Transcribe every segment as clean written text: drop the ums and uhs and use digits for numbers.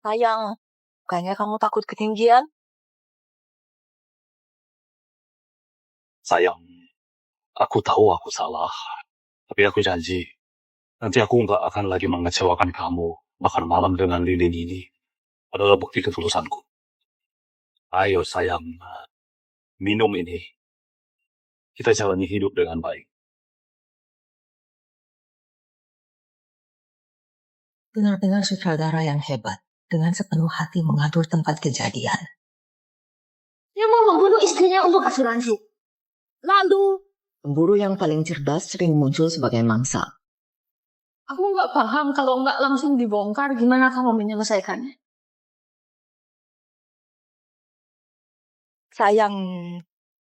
Sayang, bukannya kamu takut ketinggian? Sayang, aku tahu aku salah. Tapi aku janji, nanti aku nggak akan lagi mengecewakan kamu makan malam dengan lilin ini. Adalah bukti ketulusanku. Ayo sayang, minum ini. Kita jalani hidup dengan baik. Benar-benar sutradara yang hebat, dengan sepenuh hati mengatur tempat kejadian. Dia mau membunuh istrinya untuk asuransi. Lalu, Pemburu yang paling cerdas sering muncul sebagai mangsa. aku nggak paham kalau nggak langsung dibongkar gimana kamu menyelesaikannya. Sayang,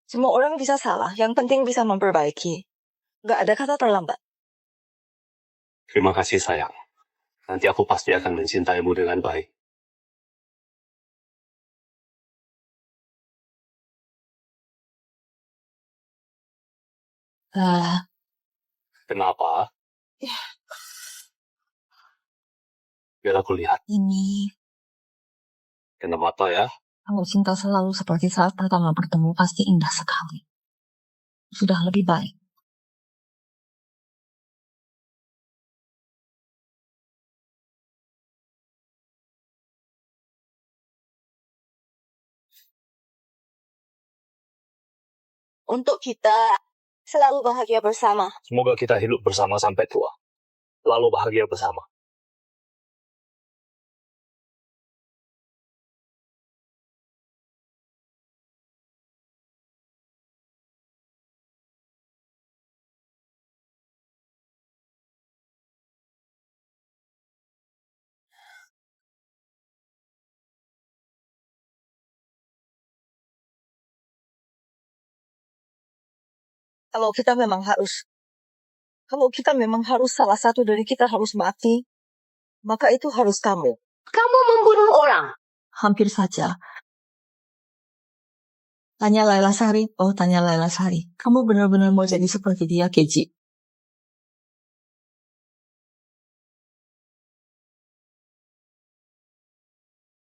semua orang bisa salah, yang penting bisa memperbaiki. Gak ada kata terlambat. Terima kasih sayang. Nanti aku pasti akan mencintaimu dengan baik. Kenapa? Biar aku lihat. Ini, Kena mata ya. kalau cinta selalu seperti saat pertama bertemu pasti indah sekali. Sudah lebih baik. Untuk kita selalu bahagia bersama. Semoga kita hidup bersama sampai tua. Selalu bahagia bersama. Kalau kita memang harus salah satu dari kita harus mati, maka itu harus kamu. Kamu membunuh orang. Hampir saja. Tanya Laila Sari. Oh, tanya Laila Sari. Kamu benar-benar mau jadi seperti dia, Keji.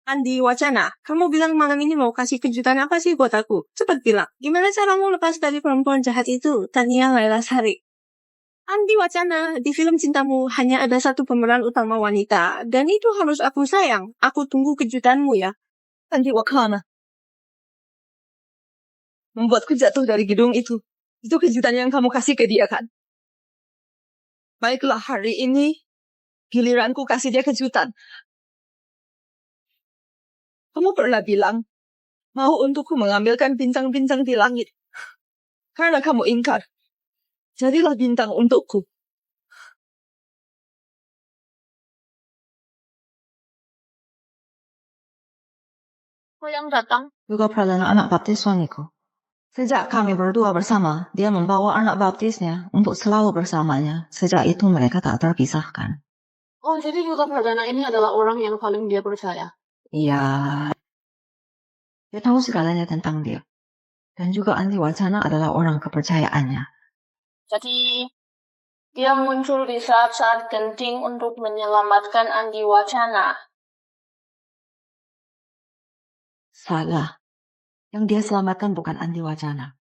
Andi Wacana, kamu bilang malam ini mau kasih kejutan apa sih buat aku? Cepat bilang, gimana caramu lepas dari perempuan jahat itu? Tanya Laila Sari. Andi Wacana, di film cintamu hanya ada satu pemeran utama wanita, dan itu harus aku sayang. Aku tunggu kejutanmu ya. Andi Wakana. Membuatku jatuh dari gedung itu. Itu kejutan yang kamu kasih ke dia kan? Baiklah, hari ini giliranku kasih dia kejutan. Kamu pernah bilang, mau untukku mengambilkan bintang-bintang di langit. Karena kamu ingkar. Jadilah bintang untukku. Kau yang datang. Juga perdana anak baptis suamiku. Sejak kami berdua bersama, dia membawa anak baptisnya untuk selalu bersamanya. Sejak itu mereka tak terpisahkan. Oh, jadi juga perdana ini adalah orang yang paling dia percaya. Iya. Dia tahu segalanya tentang dia. Dan juga Andi Wacana adalah orang kepercayaannya. Jadi, dia muncul di saat-saat genting untuk menyelamatkan Andi Wacana. Salah. Yang dia selamatkan bukan Andi Wacana.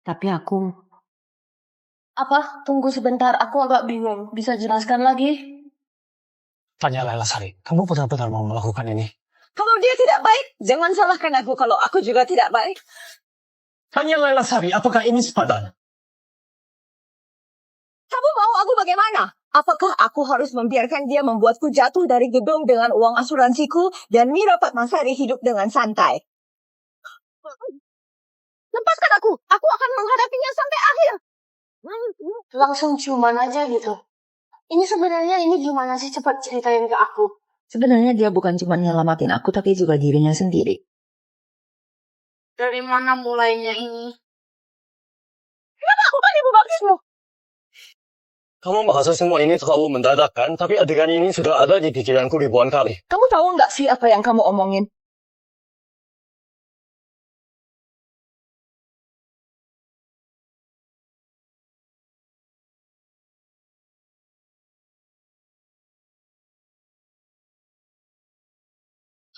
Tapi aku. Apa? Tunggu sebentar, aku agak bingung. Bisa jelaskan lagi? Tanya Laila Sari, kamu benar-benar mau melakukan ini? Kalau dia tidak baik, jangan salahkan aku kalau aku juga tidak baik. Tanya Laila Sari, apakah ini sepadan? Kamu mau aku bagaimana? Apakah aku harus membiarkan dia membuatku jatuh dari gedung dengan uang asuransiku dan Mira Fatmasari hidup dengan santai? Lepaskan aku akan menghadapinya sampai akhir. Langsung ciuman aja gitu. Ini sebenarnya gimana sih, cepat ceritain ke aku. Sebenarnya dia bukan cuma nyelamatin aku, tapi juga dirinya sendiri. Dari mana mulainya ini? Kenapa aku kan ibu baptismu? Kamu merasa semua ini terlalu mendadak kan? Tapi adegan ini sudah ada di pikiranku ribuan kali. Kamu tahu nggak sih apa yang kamu omongin?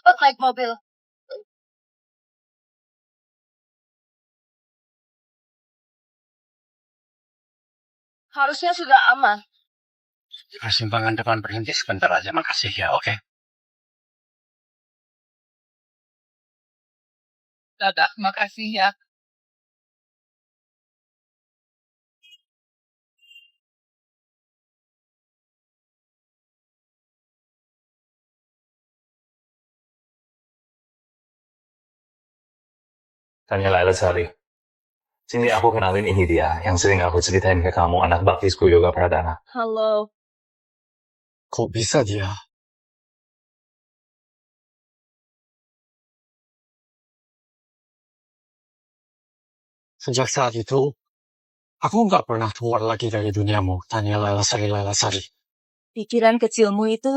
Cepat naik mobil. Harusnya sudah aman. Persimpangan depan berhenti sebentar aja. Makasih ya, oke. Dadah, makasih ya. Tanya Laila Sari. Sini aku kenalin ini dia, yang sering aku ceritain ke kamu, anak baptisku Yoga Pradana. Halo. Kok bisa dia? Sejak saat itu, aku nggak pernah keluar lagi dari duniamu. Tanya Laila Sari. Pikiran kecilmu itu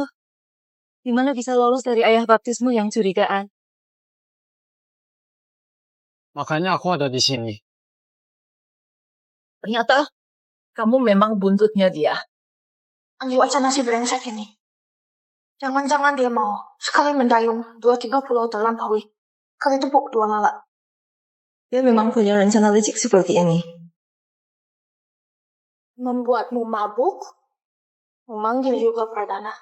gimana bisa lolos dari ayah baptismu yang curigaan? Makanya aku ada di sini. Ternyata kamu memang buntutnya dia. Andi Wacana si brengsek ini. Jangan-jangan dia mau sekali mendayung 2-3 pulau terlampaui. Kali tepuk 2 lalat. Dia memang punya rencana licik seperti ini. Membuatmu mabuk, memanggil Yoga Pradana.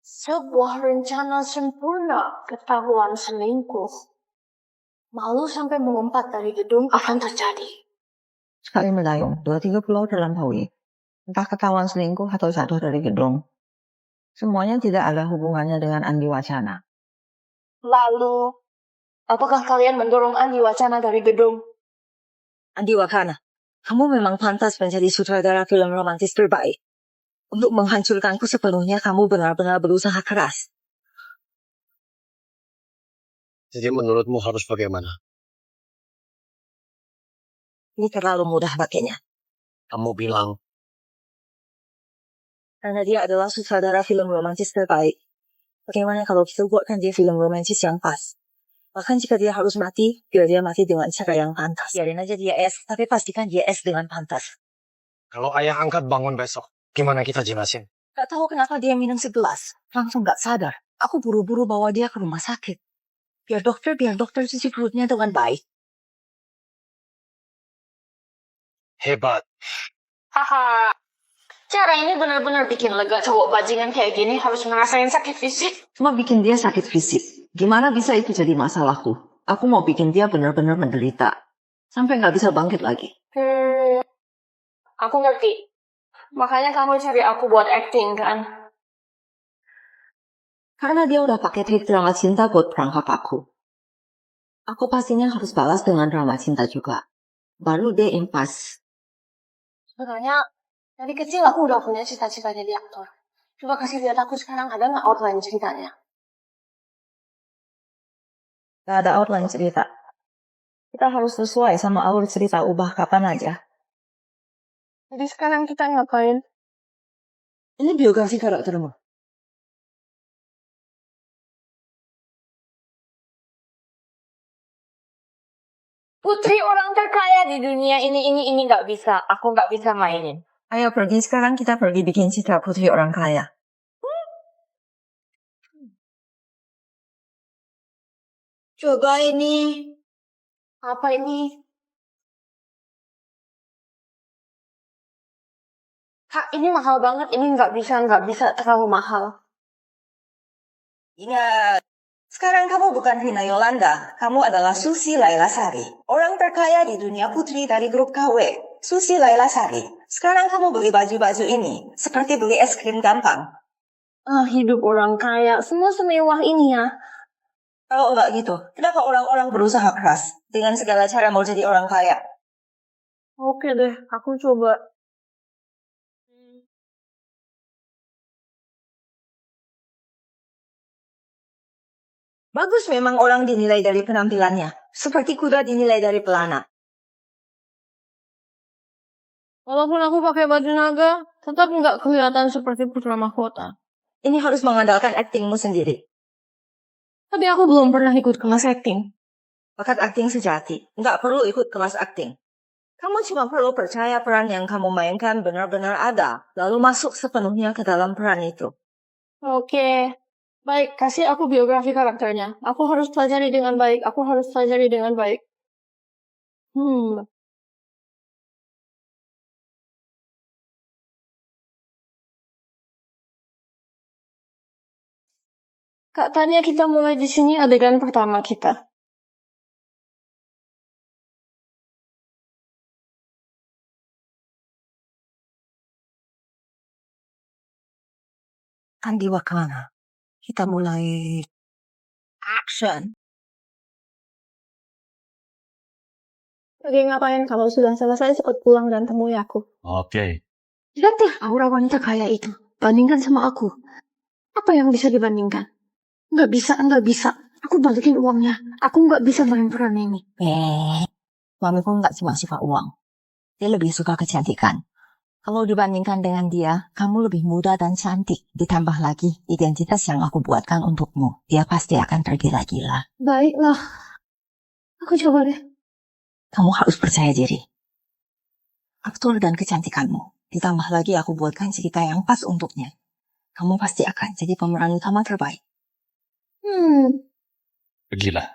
Sebuah rencana sempurna ketahuan selingkuh. Malu sampai mengumpat dari gedung akan terjadi. Sekali mendayung, 2-3 pulau terlampaui. Entah ketahuan selingkuh atau jatuh dari gedung. Semuanya tidak ada hubungannya dengan Andi Wacana. Lalu, apakah kalian mendorong Andi Wacana dari gedung? Andi Wacana, kamu memang pantas menjadi sutradara film romantis terbaik. Untuk menghancurkanku sepenuhnya, kamu benar-benar berusaha keras. Jadi menurutmu harus bagaimana? Ini terlalu mudah baginya. Kamu bilang, Karena dia adalah sutradara film romantis terbaik. Bagaimana kalau kita buatkan dia film romantis yang pas? Bahkan jika dia harus mati, biar dia mati dengan cara yang pantas. Biarin aja dia es, tapi pastikan dia es dengan pantas. kalau ayah angkat bangun besok, gimana kita jelasin? Gak tahu kenapa dia minum segelas. Langsung gak sadar. Aku buru-buru bawa dia ke rumah sakit. Biar dokter cuci perutnya dengan baik. Hebat. Haha. Cara ini benar-benar bikin lega cowok bajingan kayak gini harus ngerasain sakit fisik. Cuma bikin dia sakit fisik. Gimana bisa itu jadi masalahku? Aku mau bikin dia benar-benar menderita. Sampai gak bisa bangkit lagi. Aku ngerti. Makanya kamu cari aku buat acting kan? Karena dia udah pakai trik drama cinta buat perangkap aku. Aku pastinya harus balas dengan drama cinta juga. Baru dia impas. Sebenarnya dari kecil aku udah punya cita-cita jadi aktor. Coba kasih lihat aku sekarang ada nggak outline ceritanya? Gak ada outline cerita. Kita harus sesuai sama alur cerita, ubah kapan aja. Jadi sekarang kita ngapain? Ini biografi karaktermu. Putri orang terkaya di dunia ini nggak bisa. Aku nggak bisa mainin. Ayo pergi sekarang, kita pergi bikin citra putri orang kaya. Coba ini. Apa ini? Kak, ini mahal banget. Ini nggak bisa terlalu mahal. Ingat, sekarang kamu bukan Rina Yolanda. Kamu adalah Susi Laila Sari. Orang terkaya di dunia putri dari grup KW. Susi Laila Sari. Sekarang kamu beli baju-baju ini. Seperti beli es krim gampang. Hidup orang kaya. Semua semewah ini ya. Kalau enggak gitu, kenapa orang-orang berusaha keras dengan segala cara mau jadi orang kaya? Oke deh, aku coba. Bagus memang orang dinilai dari penampilannya. Seperti kuda dinilai dari pelana. Walaupun aku pakai baju naga, tetap nggak kelihatan seperti putra mahkota. Ini harus mengandalkan aktingmu sendiri. Tapi aku belum pernah ikut kelas acting. Bakat akting sejati. Nggak perlu ikut kelas akting. Kamu cuma perlu percaya peran yang kamu mainkan benar-benar ada. Lalu masuk sepenuhnya ke dalam peran itu. Oke. Baik, kasih aku biografi karakternya. Aku harus pelajari dengan baik. Aku harus pelajari dengan baik. Kak Tania, kita mulai di sini adegan pertama kita. Andi Wakana. Kita mulai action. Lagi ngapain? Kalau sudah selesai, cepat pulang dan temui aku. Oke. Lihat deh aura wanita kaya itu. Bandingkan sama aku. Apa yang bisa dibandingkan? Nggak bisa. Aku balikin uangnya. Aku nggak bisa main peran ini. Suamiku nggak cuma suka uang. Dia lebih suka kecantikan. Kalau dibandingkan dengan dia, kamu lebih muda dan cantik. Ditambah lagi identitas yang aku buatkan untukmu. Dia pasti akan tergila-gila. Baiklah. Aku coba deh. Kamu harus percaya diri. Aktor dan kecantikanmu. Ditambah lagi aku buatkan cerita yang pas untuknya. Kamu pasti akan jadi pemeran utama terbaik. Pergilah.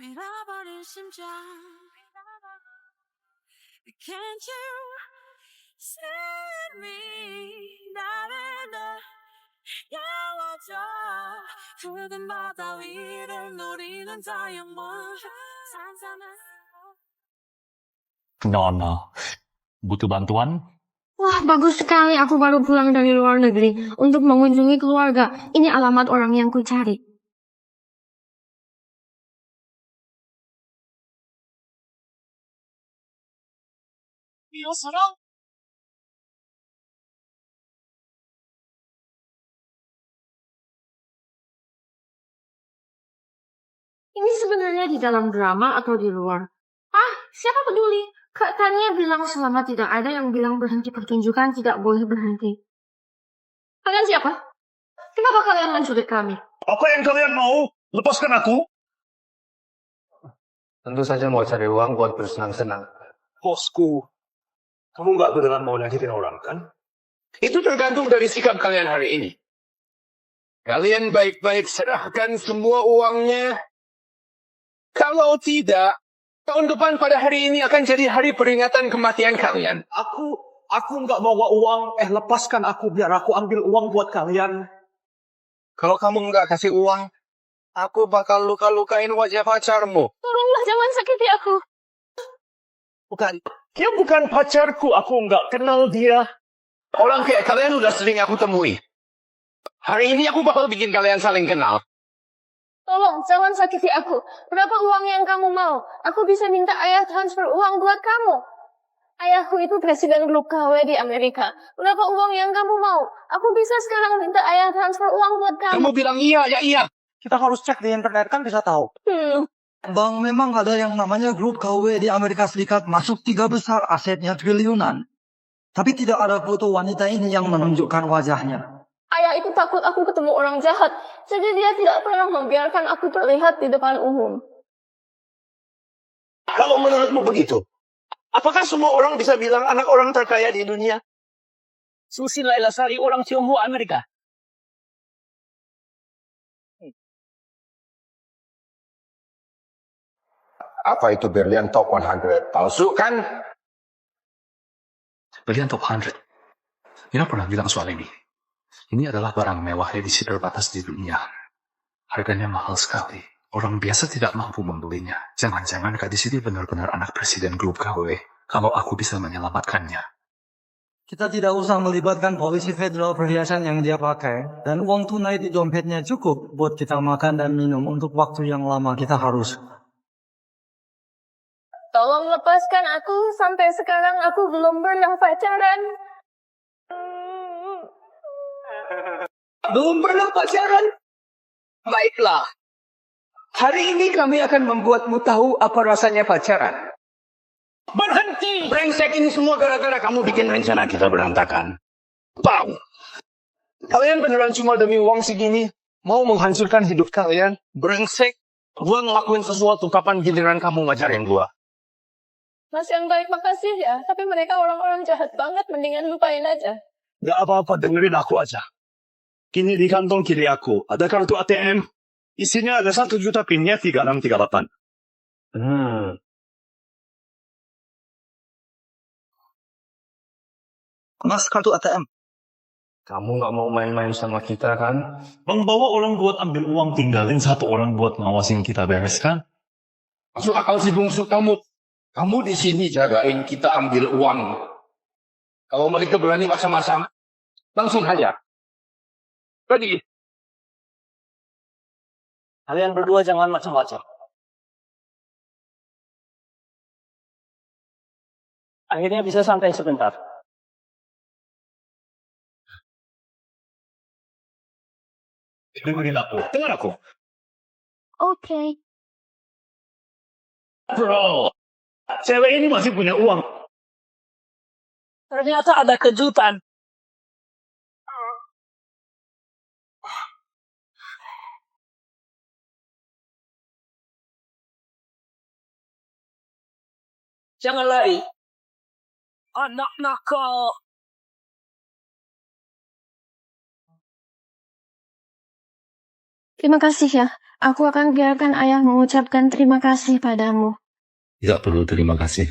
밀어버린 심장 Can't you set me 나를 열어줘 붉은 바다 위를 노리는 자연물 Non, butuh bantuan? Wah, bagus sekali. Aku baru pulang dari luar negeri untuk mengunjungi keluarga. Ini alamat orang yang ku cari. Ini sebenarnya di dalam drama atau di luar? Siapa peduli? Kak Tania bilang selama tidak ada yang bilang berhenti pertunjukan, tidak boleh berhenti. Kalian siapa? Kenapa kalian menculik kami? Apa yang kalian mau? Lepaskan aku. Tentu saja mau cari uang buat bersenang-senang. Bosku, kamu nggak beneran mau nyakitin orang, kan? Itu tergantung dari sikap kalian hari ini. Kalian baik-baik serahkan semua uangnya. Kalau tidak, tahun depan pada hari ini akan jadi hari peringatan kematian kalian. Aku nggak bawa uang. Lepaskan aku biar aku ambil uang buat kalian. Kalau kamu nggak kasih uang, aku bakal luka-lukain wajah pacarmu. Tolonglah, jangan sakiti aku. Bukan, dia bukan pacarku. Aku nggak kenal dia. Orang kayak kalian udah sering aku temui. Hari ini aku bakal bikin kalian saling kenal. Tolong, jangan sakiti aku. Berapa uang yang kamu mau? Aku bisa minta ayah transfer uang buat kamu. Ayahku itu presiden grup KW di Amerika. Berapa uang yang kamu mau? Aku bisa sekarang minta ayah transfer uang buat kamu. Kamu bilang iya, ya iya. Kita harus cek di internet, kan bisa tahu. Bang, memang ada yang namanya grup KW di Amerika Serikat masuk 3 besar, asetnya triliunan. Tapi tidak ada foto wanita ini yang menunjukkan wajahnya. Ayah itu takut aku ketemu orang jahat. Jadi dia tidak pernah membiarkan aku terlihat di depan umum. Kalau menurutmu begitu, apakah semua orang bisa bilang anak orang terkaya di dunia? Susi Lailasari orang Tionghoa Amerika. Apa itu berlian top 100? Palsu kan? Berlian top 100. Ina pernah bilang soal ini. Ini adalah barang mewah edisi terbatas di dunia. Harganya mahal sekali. Orang biasa tidak mampu membelinya. Jangan-jangan gadis ini benar-benar anak presiden grup KW. Kalau aku bisa menyelamatkannya. Kita tidak usah melibatkan polisi federal perhiasan yang dia pakai. Dan uang tunai di dompetnya cukup buat kita makan dan minum untuk waktu yang lama kita harus. Tolong lepaskan aku. Sampai sekarang aku belum pernah pacaran. Belum pernah pacaran? Baiklah. Hari ini kami akan membuatmu tahu apa rasanya pacaran. Berhenti! Brengsek, ini semua gara-gara kamu bikin rencana kita berantakan. Bang! Kalian beneran cuma demi uang segini mau menghancurkan hidup kalian? Brengsek! Gua ngelakuin sesuatu kapan giliran kamu ngajarin gua? Mas yang baik, makasih ya. Tapi mereka orang-orang jahat banget, mendingan lupain aja. Gak apa-apa, dengerin aku aja. Kini di kantong kiri aku ada kartu ATM. Isinya ada 1 juta pinnya 3638. Mas, kartu ATM. Kamu nggak mau main-main sama kita kan? Bang, bawa orang buat ambil uang, tinggalin 1 orang buat ngawasin kita, beres kan? Masuk akal si bungsu kamu. Kamu di sini jagain kita ambil uang. Kalau mereka berani macam-macam, langsung aja. Tadi. Kalian berdua jangan macam-macam. Akhirnya bisa santai sebentar. Dengerin aku. Dengar aku. Oke. Bro, cewek ini masih punya uang. Ternyata ada kejutan. Jangan lari. Anak nakal. Terima kasih ya. Aku akan biarkan ayah mengucapkan terima kasih padamu. Tidak perlu terima kasih.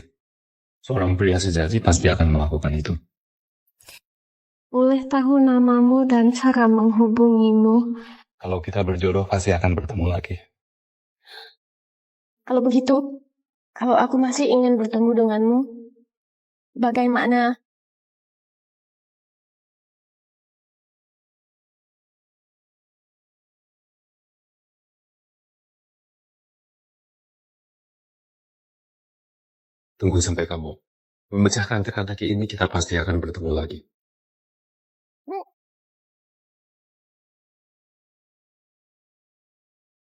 Seorang pria sejati pasti akan melakukan itu. Boleh tahu namamu dan cara menghubungimu? Kalau kita berjodoh pasti akan bertemu lagi. Kalau begitu, kalau aku masih ingin bertemu denganmu, bagaimana? Tunggu sampai kamu memecahkan teka-teki ini, kita pasti akan bertemu lagi.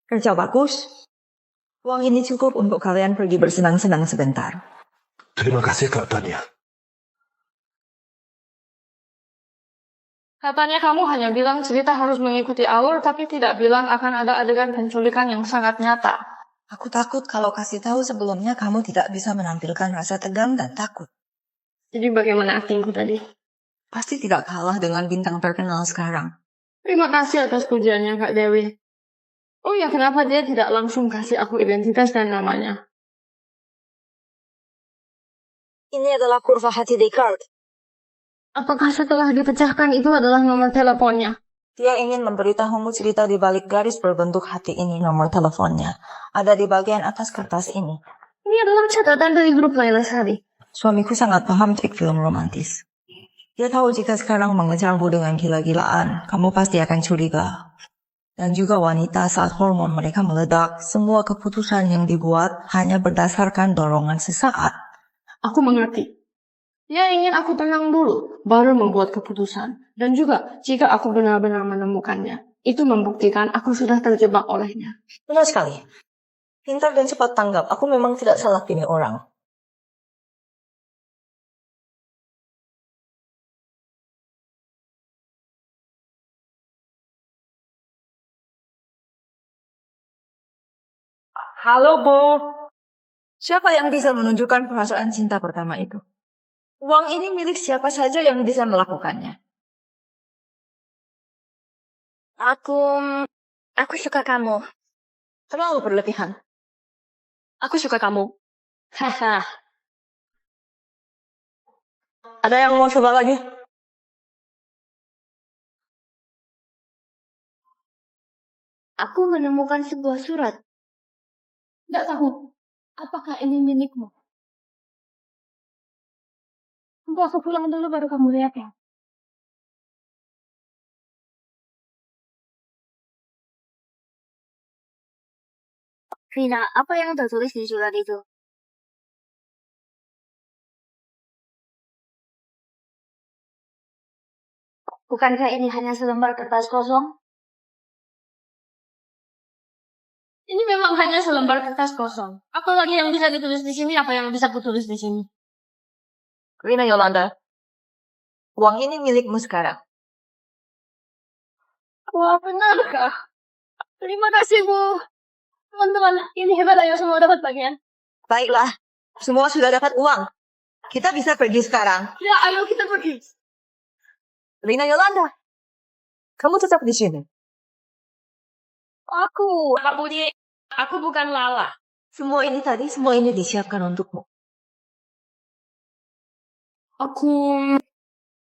Kerja bagus. Uang ini cukup untuk kalian pergi bersenang-senang sebentar. Terima kasih Kak Tania. Katanya kamu hanya bilang cerita harus mengikuti alur, tapi tidak bilang akan ada adegan penculikan yang sangat nyata. Aku takut kalau kasih tahu sebelumnya kamu tidak bisa menampilkan rasa tegang dan takut. Jadi bagaimana aktingku tadi? Pasti tidak kalah dengan bintang terkenal sekarang. Terima kasih atas pujiannya, Kak Dewi. Oh ya, kenapa dia tidak langsung kasih aku identitas dan namanya? Ini adalah kurva hati Descartes. Apakah setelah dipecahkan itu adalah nomor teleponnya? Dia ingin memberitahumu cerita di balik garis berbentuk hati ini, nomor teleponnya. Ada di bagian atas kertas ini. Ini adalah catatan dari grup Laila Sari. Suamiku sangat paham trik film romantis. Dia tahu jika sekarang mengejarmu dengan gila-gilaan, kamu pasti akan curiga. Dan juga wanita saat hormon mereka meledak, semua keputusan yang dibuat hanya berdasarkan dorongan sesaat. Aku mengerti. Dia ingin aku tenang dulu, baru membuat keputusan. Dan juga, jika aku benar-benar menemukannya, itu membuktikan aku sudah terjebak olehnya. Benar sekali. Pintar dan cepat tanggap, aku memang tidak salah pilih orang. Halo, Bu. Siapa yang bisa menunjukkan perasaan cinta pertama itu? Uang ini milik siapa saja yang bisa melakukannya. Aku suka kamu. Terlalu berlebihan. Aku suka kamu. Haha. Ada yang mau coba lagi? Aku menemukan sebuah surat. Tidak tahu, apakah ini milikmu? Tunggu aku pulang dulu baru kamu lihat ya. Vina, apa yang tertulis di surat itu? Bukankah ini hanya selembar kertas kosong? Ini memang hanya selembar kertas kosong. Apa lagi yang bisa ditulis di sini? Apa yang bisa kutulis di sini? Rina Yolanda. Uang ini milikmu sekarang. Wah, benarkah? Terima kasih, Bu. Teman-teman, ini hebat ayo semua dapat bagian. Baiklah, semua sudah dapat uang. Kita bisa pergi sekarang. Ya, ayo kita pergi. Rina Yolanda, kamu tetap di sini. Aku bukan Lala. Semua ini disiapkan untukmu.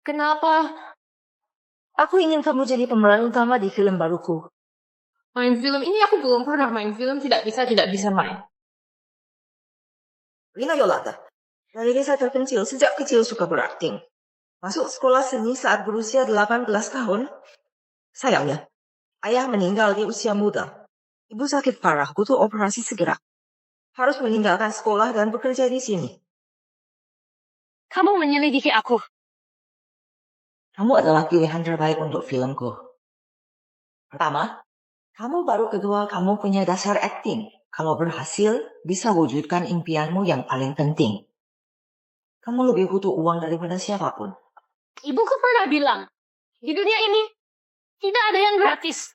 Kenapa Aku ingin kamu jadi pemeran utama di film baruku. main film ini? Aku belum pernah main film, tidak bisa main. Rina Yolanda, dari desa terpencil sejak kecil suka berakting. Masuk sekolah seni saat berusia 18 tahun. Sayangnya, ayah meninggal di usia muda. Ibu sakit parah, butuh operasi segera. Harus meninggalkan sekolah dan bekerja di sini. Kamu menyelidiki aku. Kamu adalah pilihan terbaik untuk filmku. Pertama, kamu baru. Kedua, kamu punya dasar akting. Kalau berhasil, bisa wujudkan impianmu yang paling penting. Kamu lebih butuh uang daripada siapapun. Ibuku pernah bilang, di dunia ini tidak ada yang gratis.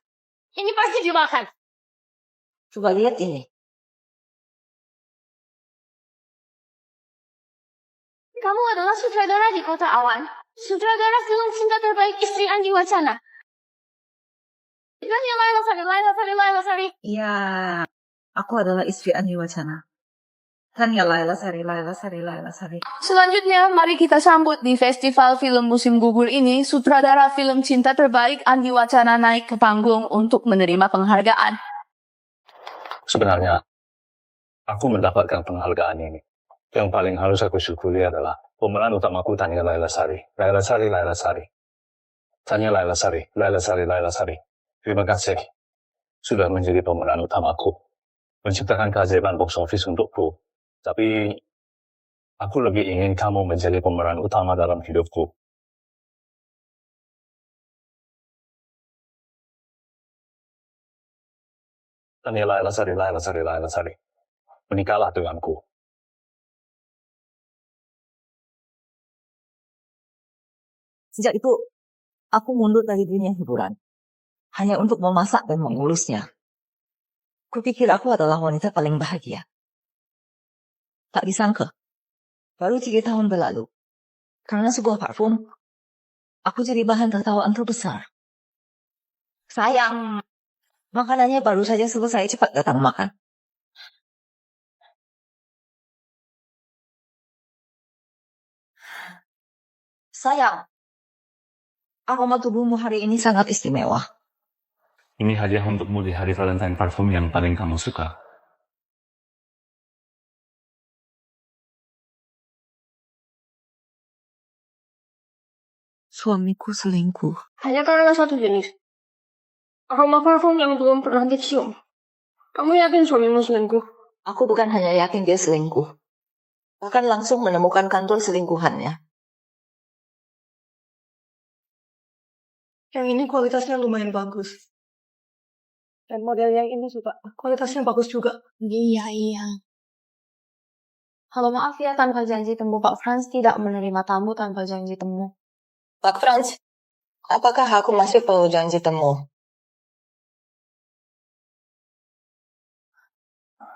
Ini pasti jebakan. Coba lihat ini. Kamu adalah sutradara di Kota Awan. Sutradara film cinta terbaik istri Andi Wacana. Tanya Laila Sari. Iya, aku adalah istri Andi Wacana. Tanya Laila Sari. Selanjutnya, mari kita sambut di Festival Film Musim Gugur ini, sutradara film cinta terbaik Andi Wacana naik ke panggung untuk menerima penghargaan. Sebenarnya, aku mendapatkan penghargaan ini. Yang paling harus aku syukuri adalah pemeran utamaku Tanya Laila Sari. Tanya Laila Sari. Terima kasih sudah menjadi pemeran utamaku. Menciptakan keajaiban box office untukku. Tapi, aku lebih ingin kamu menjadi pemeran utama dalam hidupku. Tanya Laila Sari. Menikahlah denganku. Sejak itu, aku mundur dari dunia hiburan. Hanya untuk memasak dan mengulusnya. Kupikir aku adalah wanita paling bahagia. Tak disangka, baru 3 tahun berlalu. Karena sebuah parfum, aku jadi bahan tertawaan terbesar. Sayang, makanannya baru saja selesai, cepat datang makan. Sayang, aroma tubuhmu hari ini sangat istimewa. Ini hadiah untukmu di hari Valentine parfum yang paling kamu suka. Suamiku selingkuh. Hanya karena satu jenis. Aroma parfum yang belum pernah dicium. Kamu yakin suamimu selingkuh? Aku bukan hanya yakin dia selingkuh. Bahkan langsung menemukan kantor selingkuhannya. Yang ini kualitasnya lumayan bagus. Dan model yang ini juga kualitasnya bagus juga. Iya. Halo, maaf ya, tanpa janji temu. Pak Franz tidak menerima tamu tanpa janji temu. Pak Franz, apakah aku masih perlu janji temu?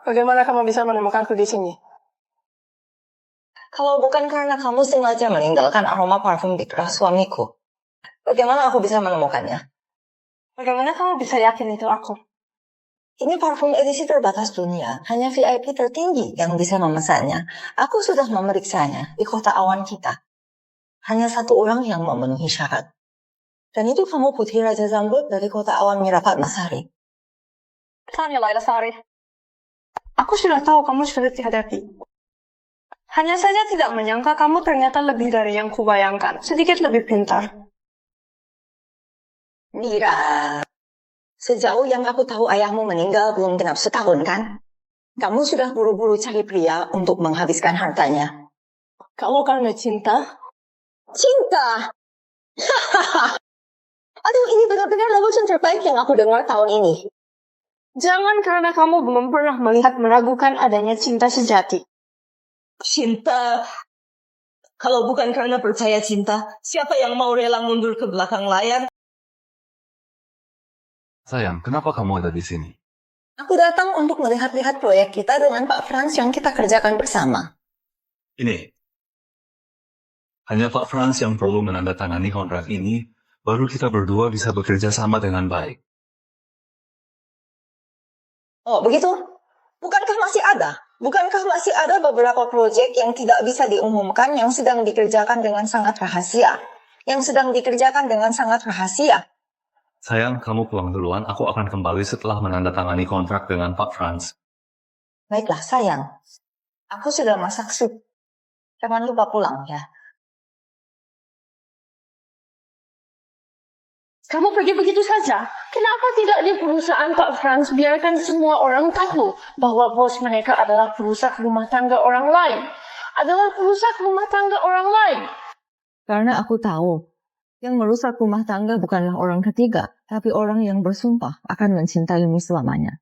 Bagaimana kamu bisa menemukanku di sini? Kalau bukan karena kamu sengaja meninggalkan aroma parfum di keras suamiku, bagaimana aku bisa menemukannya? Bagaimana kamu bisa yakin itu aku? Ini parfum edisi terbatas dunia, hanya VIP tertinggi yang bisa memesannya. Aku sudah memeriksanya di Kota Awan kita. Hanya 1 orang yang memenuhi syarat. Dan itu kamu Putri Raja Zamrud dari Kota Awan Mirapadmasari. Tanya Laila Sari. Aku sudah tahu kamu sulit dihadapi. Hanya saja tidak menyangka kamu ternyata lebih dari yang kubayangkan. Sedikit lebih pintar. Mira, sejauh yang aku tahu ayahmu meninggal belum genap setahun kan? Kamu sudah buru-buru cari pria untuk menghabiskan hartanya. Kalau karena cinta, Cinta! Aduh, ini benar-benar lelucon terbaik yang aku dengar tahun ini. jangan karena kamu belum pernah melihat meragukan adanya cinta sejati. Cinta. Kalau bukan karena percaya cinta, siapa yang mau rela mundur ke belakang layar? Sayang, kenapa kamu ada di sini? Aku datang untuk melihat-lihat proyek kita dengan Pak Franz yang kita kerjakan bersama. Ini, hanya Pak Franz yang perlu menandatangani kontrak ini, baru kita berdua bisa bekerja sama dengan baik. Oh, begitu? Bukankah masih ada beberapa proyek yang tidak bisa diumumkan yang sedang dikerjakan dengan sangat rahasia? Sayang, kamu pulang duluan. Aku akan kembali setelah menandatangani kontrak dengan Pak Franz. Baiklah, sayang. Aku sudah masak sup. Jangan lupa pulang ya. Kamu pergi begitu saja? Kenapa tidak di perusahaan Pak Franz biarkan semua orang tahu bahwa bos mereka adalah perusak rumah tangga orang lain? Karena aku tahu, yang merusak rumah tangga bukanlah orang ketiga, tapi orang yang bersumpah akan mencintaimu selamanya.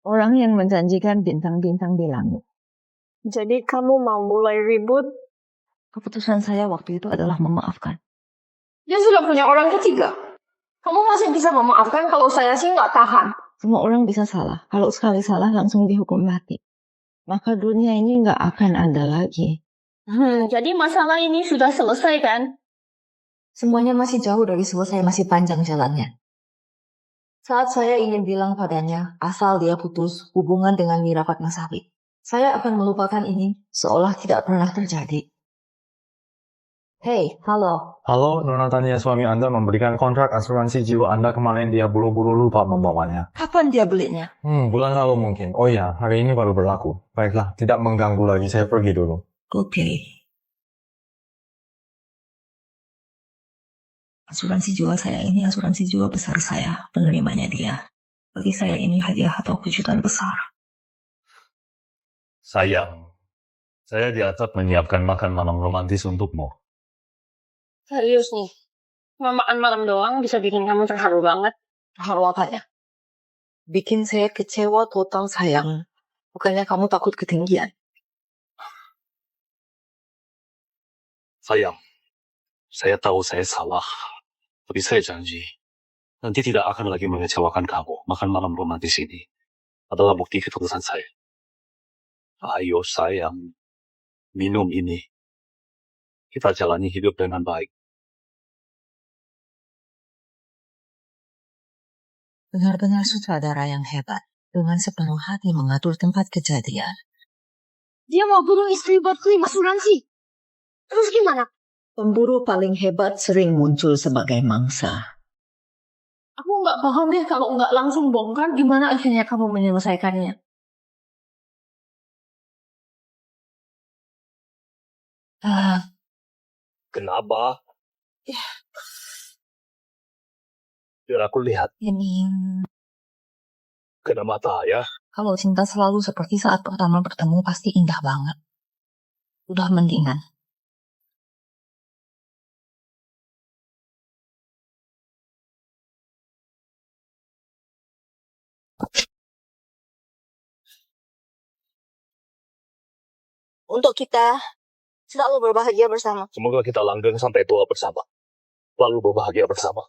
Orang yang menjanjikan bintang-bintang di langit. Jadi kamu mau mulai ribut? Keputusan saya waktu itu adalah memaafkan. Dia sudah punya orang ketiga. Kamu masih bisa memaafkan, kalau saya sih nggak tahan. Semua orang bisa salah. Kalau sekali salah langsung dihukum mati. Maka dunia ini nggak akan ada lagi. Jadi masalah ini sudah selesai kan? Semuanya masih jauh dari selesai, masih panjang jalannya. Saat saya ingin bilang padanya, asal dia putus hubungan dengan Mira Fatmasari, saya akan melupakan ini seolah tidak pernah terjadi. Hei, halo. Halo, Nona tanya suami Anda memberikan kontrak asuransi jiwa Anda kemarin dia buru-buru lupa membawanya. Kapan dia belinya? Bulan lalu mungkin. Oh iya, hari ini baru berlaku. Baiklah, tidak mengganggu lagi. Saya pergi dulu. Oke. Asuransi jiwa saya ini asuransi jiwa besar saya, penerimanya dia. Bagi saya ini hadiah atau kejutan besar. Sayang, saya di atap menyiapkan makan malam romantis untukmu. Serius nih, makan malam doang bisa bikin kamu terharu banget. Terharu apanya? Bikin saya kecewa total, sayang. Bukannya kamu takut ketinggian. Sayang, saya tahu saya salah. Tapi saya janji, nanti tidak akan lagi mengecewakan kamu. Makan malam romantis ini adalah bukti ketulusan saya. Ayo sayang, minum ini. Kita jalani hidup dengan baik. Benar-benar sutradara yang hebat. Dengan sepenuh hati mengatur tempat kejadian. Dia mau bunuh istri buat klaim asuransi. Terus gimana? Pemburu paling hebat sering muncul sebagai mangsa. Aku nggak paham deh kalau nggak langsung bongkar, gimana akhirnya kamu menyelesaikannya? Kenapa? Biar aku lihat. Ini, Kena mata ya. kalau cinta selalu seperti saat pertama bertemu pasti indah banget. Udah mendingan. Untuk kita selalu berbahagia bersama. Semoga kita langgeng sampai tua bersama. Lalu berbahagia bersama.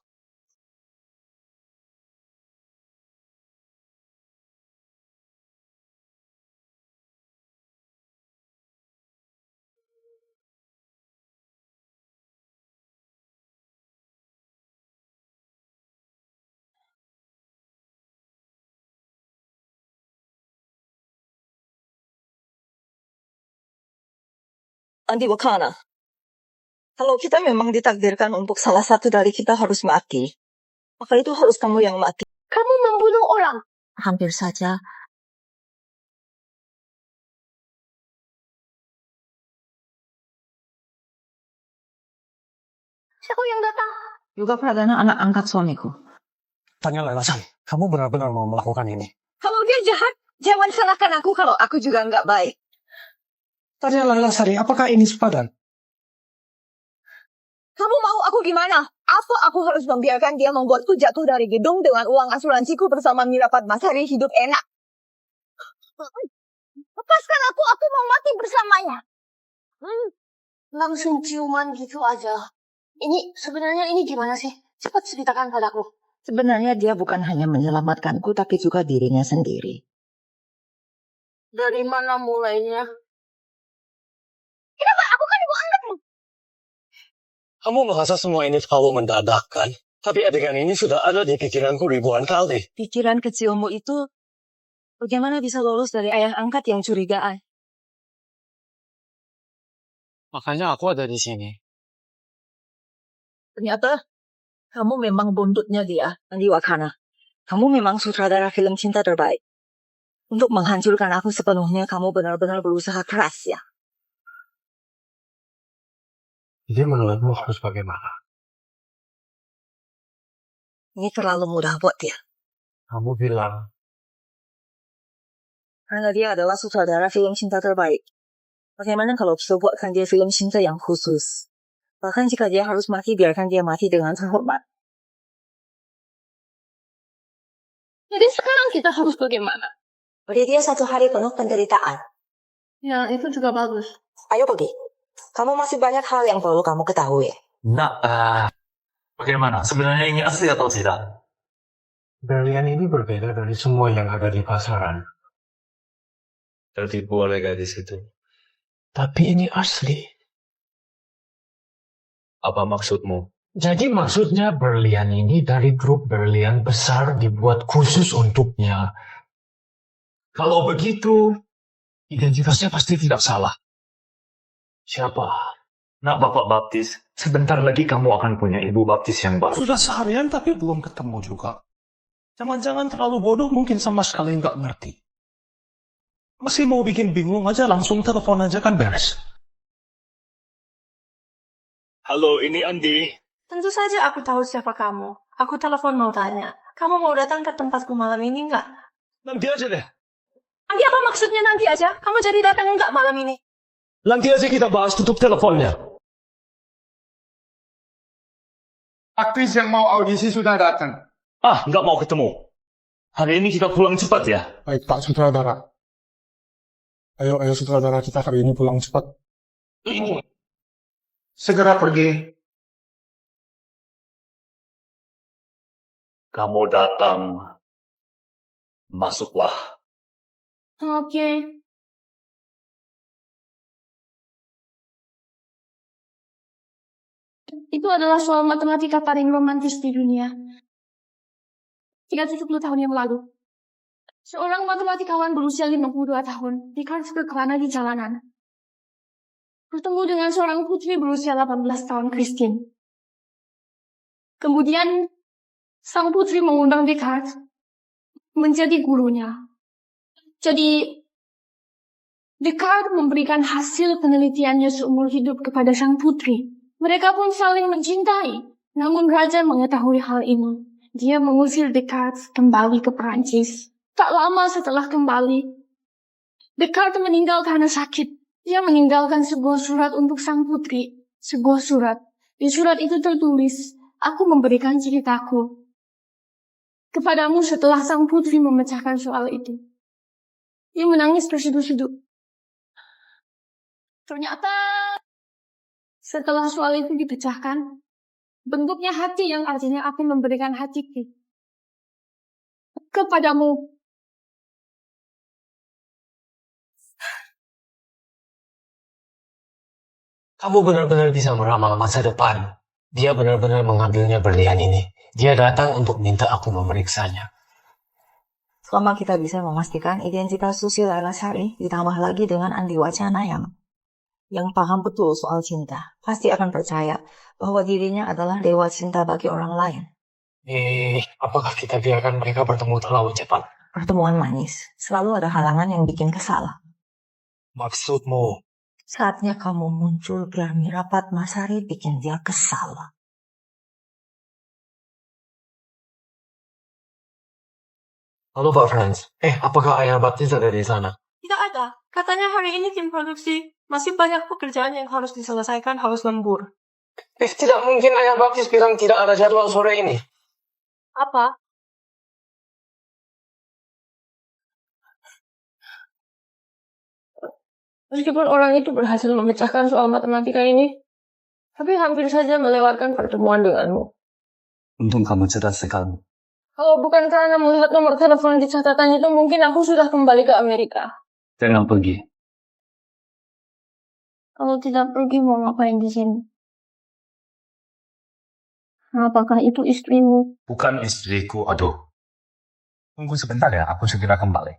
Andi Wakana. Kalau kita memang ditakdirkan untuk salah satu dari kita harus mati, maka itu harus kamu yang mati. Kamu membunuh orang. Hampir saja. Siapa yang datang? Juga Pradana anak angkat suamiku. Tanya Lelasan, kamu benar-benar mau melakukan ini? Kalau dia jahat, jangan salahkan aku kalau aku juga nggak baik. Tanya Lailasari, apakah ini sepadan? Kamu mau aku gimana? Apa aku harus membiarkan dia membuatku jatuh dari gedung dengan uang asuransiku bersama Mira Fatmasari hidup enak? Lepaskan aku mau mati bersamanya. Langsung ciuman gitu aja. Sebenarnya ini gimana sih? Cepat ceritakan padaku. Sebenarnya dia bukan hanya menyelamatkanku, tapi juga dirinya sendiri. Dari mana mulainya? Kamu merasa semua ini terlalu mendadak kan? Tapi adegan ini sudah ada di pikiranku ribuan kali. Pikiran kecilmu itu bagaimana bisa lolos dari ayah angkat yang curigaan? Makanya aku ada di sini. Ternyata kamu memang buntutnya dia, Andi Wakana. Kamu memang sutradara film cinta terbaik. Untuk menghancurkan aku sepenuhnya, kamu benar-benar berusaha keras ya. Jadi menurutmu harus bagaimana? Ini terlalu mudah buat dia. Kamu bilang, Karena dia adalah sutradara film cinta terbaik. Bagaimana kalau kita buatkan dia film cinta yang khusus? Bahkan jika dia harus mati, biarkan dia mati dengan terhormat. Jadi sekarang kita harus bagaimana? Beri dia 1 hari penuh penderitaan. Ya, itu juga bagus. Ayo pergi. Kamu masih banyak hal yang perlu kamu ketahui. Nak, bagaimana? Sebenarnya ini asli atau tidak? berlian ini berbeda dari semua yang ada di pasaran. Tertipu oleh gadis itu. Tapi ini asli. Apa maksudmu? Jadi maksudnya berlian ini dari grup berlian besar dibuat khusus untuknya. Kalau begitu, identitasnya pasti tidak salah. Siapa? Nak Bapak Baptis, sebentar lagi kamu akan punya Ibu Baptis yang baru. Sudah seharian tapi belum ketemu juga. Jangan-jangan terlalu bodoh mungkin sama sekali nggak ngerti. Masih mau bikin bingung aja, langsung telepon aja kan beres. Halo, ini Andi. Tentu saja aku tahu siapa kamu. Aku telepon mau tanya. Kamu mau datang ke tempatku malam ini nggak? Nanti aja deh. Nanti apa maksudnya nanti aja? Kamu jadi datang nggak malam ini? Nanti aja kita bahas, tutup teleponnya. Aktris yang mau audisi sudah datang. Nggak mau ketemu. Hari ini kita pulang cepat ya. Baik Pak Sutradara. Ayo Sutradara, kita hari ini pulang cepat. Segera pergi. Kamu datang. Masuklah. Oke. Itu adalah soal matematika paling romantis di dunia. 370 tahun yang lalu. Seorang matematikawan berusia 52 tahun Descartes berkelana di jalanan. Bertemu dengan seorang putri berusia 18 tahun, Christine. Kemudian, sang putri mengundang Descartes menjadi gurunya. Jadi, Descartes memberikan hasil penelitiannya seumur hidup kepada sang putri. Mereka pun saling mencintai. Namun Raja mengetahui hal ini. Dia mengusir Descartes kembali ke Perancis. Tak lama setelah kembali, Descartes meninggal karena sakit. Dia meninggalkan sebuah surat untuk sang putri. Sebuah surat. Di surat itu tertulis, "Aku memberikan ceritaku kepadamu setelah sang putri memecahkan soal itu." Dia menangis terseduh-seduh. Ternyata setelah soal itu dipecahkan, bentuknya hati yang artinya aku memberikan hatiku kepadamu. Kamu benar-benar bisa meramal masa depan. Dia benar-benar mengambilnya berlian ini. Dia datang untuk minta aku memeriksanya. Selama kita bisa memastikan identitas Susi Lailasari, ditambah lagi dengan Andi Wacana yang paham betul soal cinta, pasti akan percaya bahwa dirinya adalah dewa cinta bagi orang lain. Apakah kita biarkan mereka bertemu terlalu cepat? Pertemuan manis, selalu ada halangan yang bikin kesal. Maksudmu? Saatnya kamu muncul biar Mirapat Masari bikin dia kesal. Halo Pak Franz. Apakah Ayah Baptis ada di sana? Tidak ada. Katanya hari ini tim produksi masih banyak pekerjaan yang harus diselesaikan, harus lembur. Tidak mungkin Ayah Baptis bilang tidak ada jadwal sore ini. Apa? Meskipun orang itu berhasil memecahkan soal matematika ini, tapi hampir saja melewatkan pertemuan denganmu. Untung kamu cerdas sekali. Kalau bukan karena melihat nomor telepon di catatan itu, mungkin aku sudah kembali ke Amerika. Jangan pergi. Kalau tidak pergi, mau ngapain di sini? Apakah itu istrimu? Bukan istriku, aduh. Tunggu sebentar ya, aku segera kembali.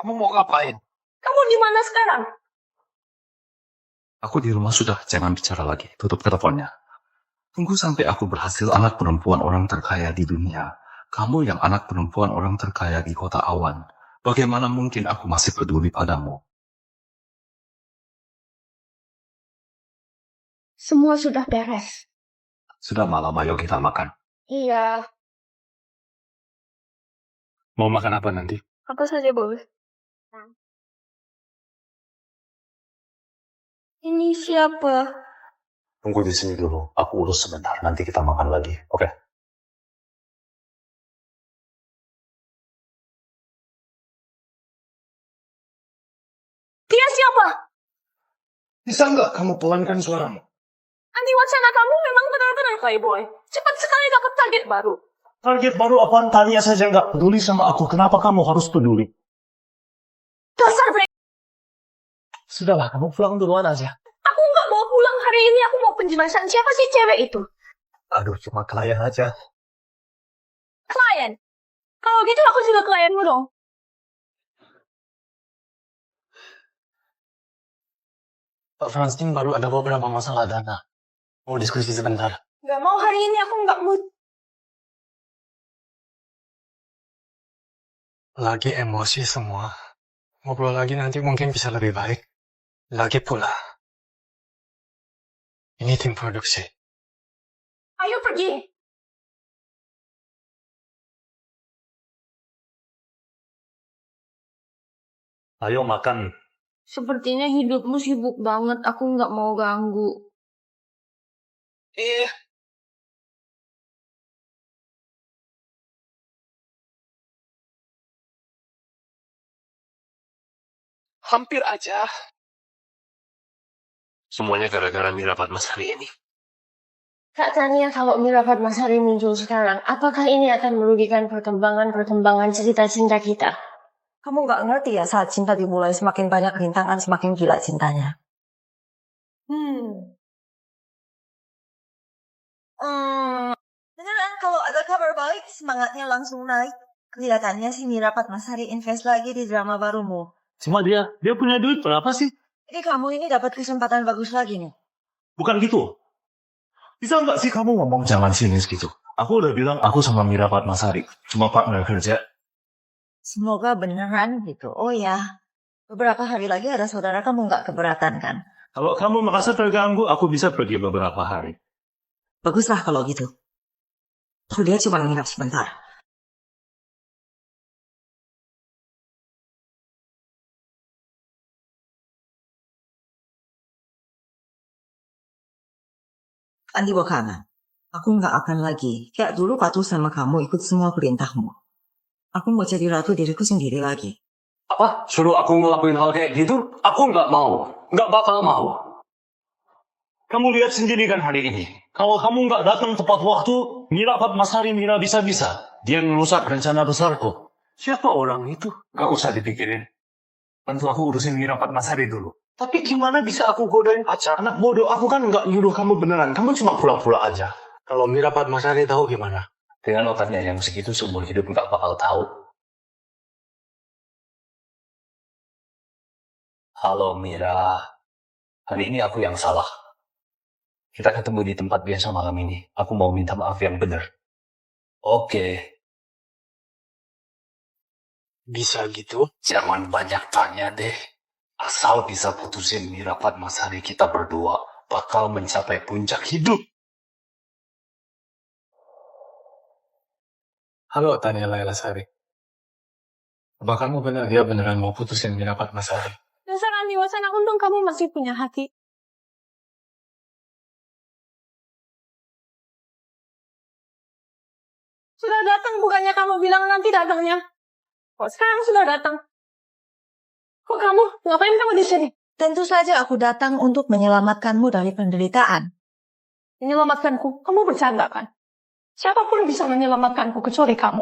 Kamu mau ngapain? Kamu di mana sekarang? Aku di rumah sudah, jangan bicara lagi. Tutup teleponnya. Tunggu sampai aku berhasil anak perempuan orang terkaya di dunia. Kamu yang anak perempuan orang terkaya di kota awan. Bagaimana mungkin aku masih peduli padamu? Semua sudah beres. Sudah malam, ayo kita makan. Iya. Mau makan apa nanti? Apa saja boleh. Ini siapa? Tunggu di sini dulu. Aku urus sebentar. Nanti kita makan lagi. Oke? Dia siapa? Bisa nggak kamu pelankan suaramu? Andi Wacana, kamu memang benar-benar playboy. Cepat sekali dapat target baru. Target baru apaan? Tanya saja nggak peduli sama aku. Kenapa kamu harus peduli? Dasar break. Sudahlah, kamu pulang duluan aja. Aku nggak mau pulang hari ini. Aku mau penjelasan siapa sih cewek itu. Aduh, cuma klien aja. Klien. Kalau gitu aku juga klienmu dong. Pak Franstin baru ada beberapa masalah dana. Mau diskusi sebentar. Gak mau hari ini, aku nggak mood. Lagi emosi semua. Ngobrol lagi nanti mungkin bisa lebih baik. Lagi pula. Ini tim produksi. Ayo pergi. Ayo makan. Sepertinya hidupmu sibuk banget. Aku nggak mau ganggu. Hampir aja. Semuanya gara-gara mirapat Mas hari ini. Kak Tania, kalau Mirapat Masari muncul sekarang, apakah ini akan merugikan perkembangan cerita cinta kita? Kamu nggak ngerti ya, saat cinta dimulai semakin banyak rintangan, semakin gila cintanya. Beneran kalau ada kabar baik, semangatnya langsung naik. Kelihatannya si Mirapat Masari invest lagi di drama barumu. Cuma dia punya duit berapa sih? Jadi kamu ini dapat kesempatan bagus lagi nih. Bukan gitu. Bisa nggak sih kamu ngomong jangan sinis gitu? Aku udah bilang aku sama Mirapat Masari. Cuma partner kerja. Semoga beneran gitu. Oh ya, beberapa hari lagi ada saudara kamu nggak keberatan kan? Kalau kamu merasa terganggu, aku bisa pergi beberapa hari. Baguslah kalau gitu. Dia cuma nginap sebentar. Andi Wakana, aku nggak akan lagi. Kayak dulu patuh sama kamu, ikut semua perintahmu. Aku mau jadi ratu diriku sendiri lagi. Apa? Suruh aku ngelakuin hal kayak gitu? Aku nggak mau. Nggak bakal mau. Kamu lihat sendiri kan hari ini. Kalau kamu nggak datang tepat waktu, Mirapat Masari Mira bisa-bisa. Dia merusak rencana besarku. Siapa orang itu? Nggak usah dipikirin. Bantu aku urusin Mirapat Masari dulu. Tapi gimana bisa aku godain pacar? Anak bodoh, aku kan nggak nyuruh kamu beneran. Kamu cuma pura-pura aja. Kalau Mirapat Masari tahu gimana? Dengan otaknya yang segitu seumur hidup nggak bakal tahu. Halo Mira. Hari ini aku yang salah. Kita ketemu di tempat biasa malam ini. Aku mau minta maaf yang benar. Oke. Bisa gitu? Jangan banyak tanya deh. Asal bisa putusin Mirapat Masari, kita berdua bakal mencapai puncak hidup. Halo Tania Laila Sari. Apa kamu benar dia beneran mau putusin Mirapat Masari? Dasar Andi Wacana, untung kamu masih punya hati. Sudah datang, bukannya kamu bilang nanti datangnya. Kok sekarang sudah datang? Kok kamu? Ngapain kamu di sini? Tentu saja aku datang untuk menyelamatkanmu dari penderitaan. Menyelamatkanku? Kamu bercanda kan? Siapapun bisa menyelamatkanku kecuali kamu.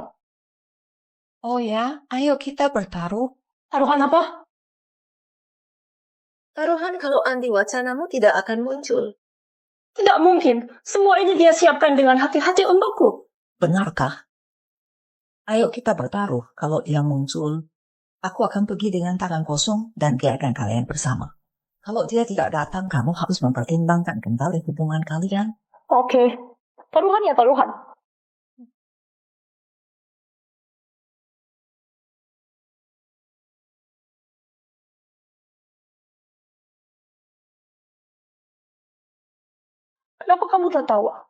Oh ya, ayo kita bertaruh. Taruhan apa? Taruhan kalau Andi Wacanamu tidak akan muncul. Tidak mungkin. Semua ini dia siapkan dengan hati-hati untukku. Benarkah? Ayo kita bertaruh. Kalau dia muncul, aku akan pergi dengan tangan kosong dan biarkan kalian bersama. Kalau dia tidak datang, kamu harus mempertimbangkan kembali hubungan kalian. Oke. Taruhan ya taruhan. Kenapa kamu tertawa?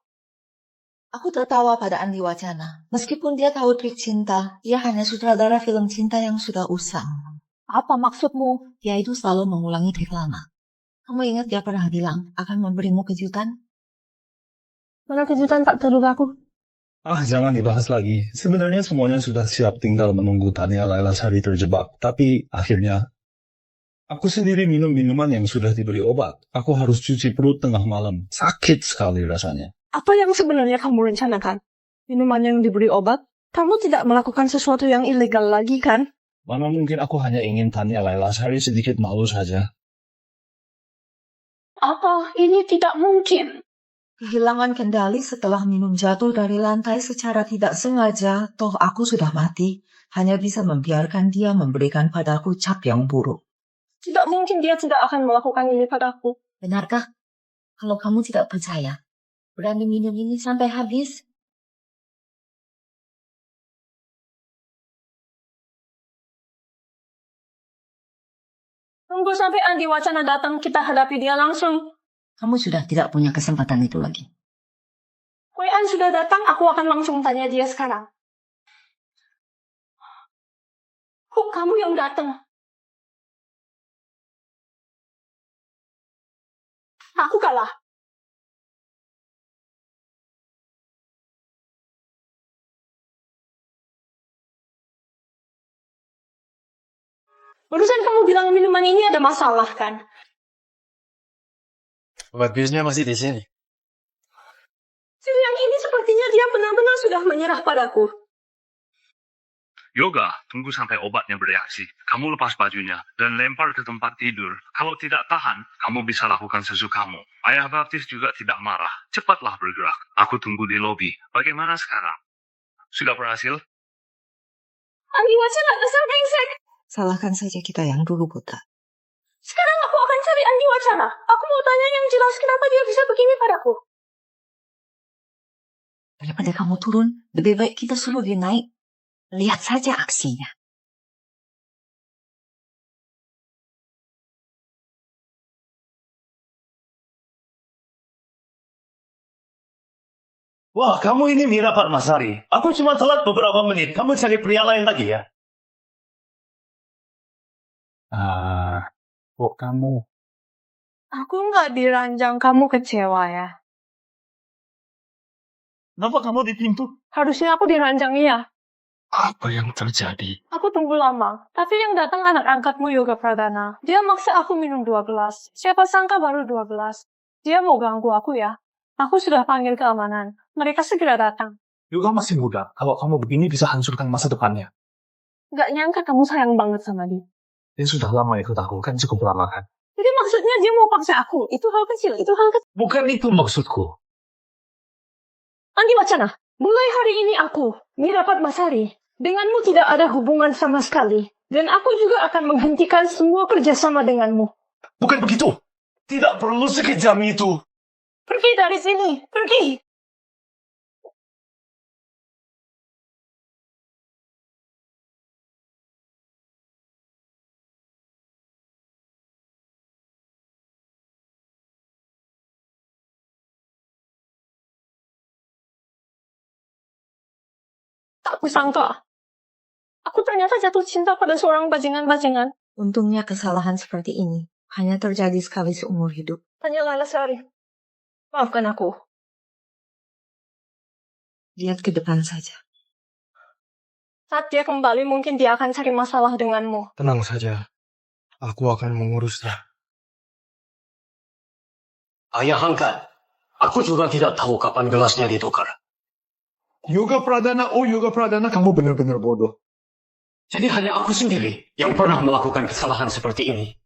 Aku tertawa pada Andi Wacana. Meskipun dia tahu trik cinta, dia hanya sutradara film cinta yang sudah usang. Apa maksudmu? Dia itu selalu mengulangi trik lama. Kamu ingat dia pernah bilang akan memberimu kejutan? Mana kejutan tak terduga aku? Ah, jangan dibahas lagi. Sebenarnya semuanya sudah siap, tinggal menunggu Tania Laila Sari terjebak. Tapi akhirnya, aku sendiri minum minuman yang sudah diberi obat. Aku harus cuci perut tengah malam. Sakit sekali rasanya. Apa yang sebenarnya kamu rencanakan? Minuman yang diberi obat? Kamu tidak melakukan sesuatu yang ilegal lagi, kan? Mana mungkin aku hanya ingin Tania Laila Sari sedikit malu saja. Apa? Ini tidak mungkin. Kehilangan kendali setelah minum jatuh dari lantai secara tidak sengaja, toh aku sudah mati. Hanya bisa membiarkan dia memberikan padaku cap yang buruk. Tidak mungkin dia tidak akan melakukan ini padaku. Benarkah? Kalau kamu tidak percaya, berani minum ini sampai habis? Tunggu sampai Andi Wacana datang, kita hadapi dia langsung. Kamu sudah tidak punya kesempatan itu lagi. An sudah datang, aku akan langsung tanya dia sekarang. Kok kamu yang datang? Aku kalah. Barusan kamu bilang minuman ini ada masalah, kan? Obat biusnya masih di sini. Si yang ini sepertinya dia benar-benar sudah menyerah padaku. Yoga, tunggu sampai obatnya bereaksi. Kamu lepas bajunya dan lempar ke tempat tidur. Kalau tidak tahan, kamu bisa lakukan sesukamu. Ayah baptis juga tidak marah. Cepatlah bergerak. Aku tunggu di lobi. Bagaimana sekarang? Sudah berhasil? Andi Wacana, dasar brengsek. Salahkan saja kita yang dulu, Buta. Sekarang aku akan cari Andi Wacana. Aku mau tanya yang jelas kenapa dia bisa begini padaku. Daripada kamu turun, lebih baik kita suruh dia naik. Lihat saja aksinya. Wah, kamu ini Mira Padmasari. Aku cuma telat beberapa menit. Kamu cari pria lain lagi ya? Kok kamu? Aku nggak diranjang, kamu kecewa ya. Kenapa kamu di pintu? Harusnya aku diranjang, iya. Apa yang terjadi? Aku tunggu lama. Tapi yang datang anak angkatmu Yoga Pradana. Dia maksa aku minum 2 gelas. Siapa sangka baru 2 gelas. Dia mau ganggu aku ya. Aku sudah panggil keamanan. Mereka segera datang. Yoga masih muda. Kalau kamu begini bisa hancurkan masa depannya. Gak nyangka kamu sayang banget sama dia. Dia sudah lama ikut aku, kan cukup lama kan? Jadi maksudnya dia mau paksa aku. Itu hal kecil. Bukan itu maksudku. Andi Wacana, mulai hari ini aku, Mira Padmasari, denganmu tidak ada hubungan sama sekali. Dan aku juga akan menghentikan semua kerjasama denganmu. Bukan begitu. Tidak perlu sekejam itu. Pergi dari sini. Pergi. Tak kusangka. Aku ternyata jatuh cinta pada seorang bajingan-bajingan. Untungnya kesalahan seperti ini hanya terjadi sekali seumur hidup. Tanya Laila Sari. Maafkan aku. Lihat ke depan saja. Saat dia kembali, mungkin dia akan cari masalah denganmu. Tenang saja. Aku akan mengurusnya. Ayah angkat. Aku juga tidak tahu kapan gelasnya ditukar. Yoga Pradana, oh Yoga Pradana, kamu benar-benar bodoh. Jadi hanya aku sendiri yang pernah melakukan kesalahan seperti ini.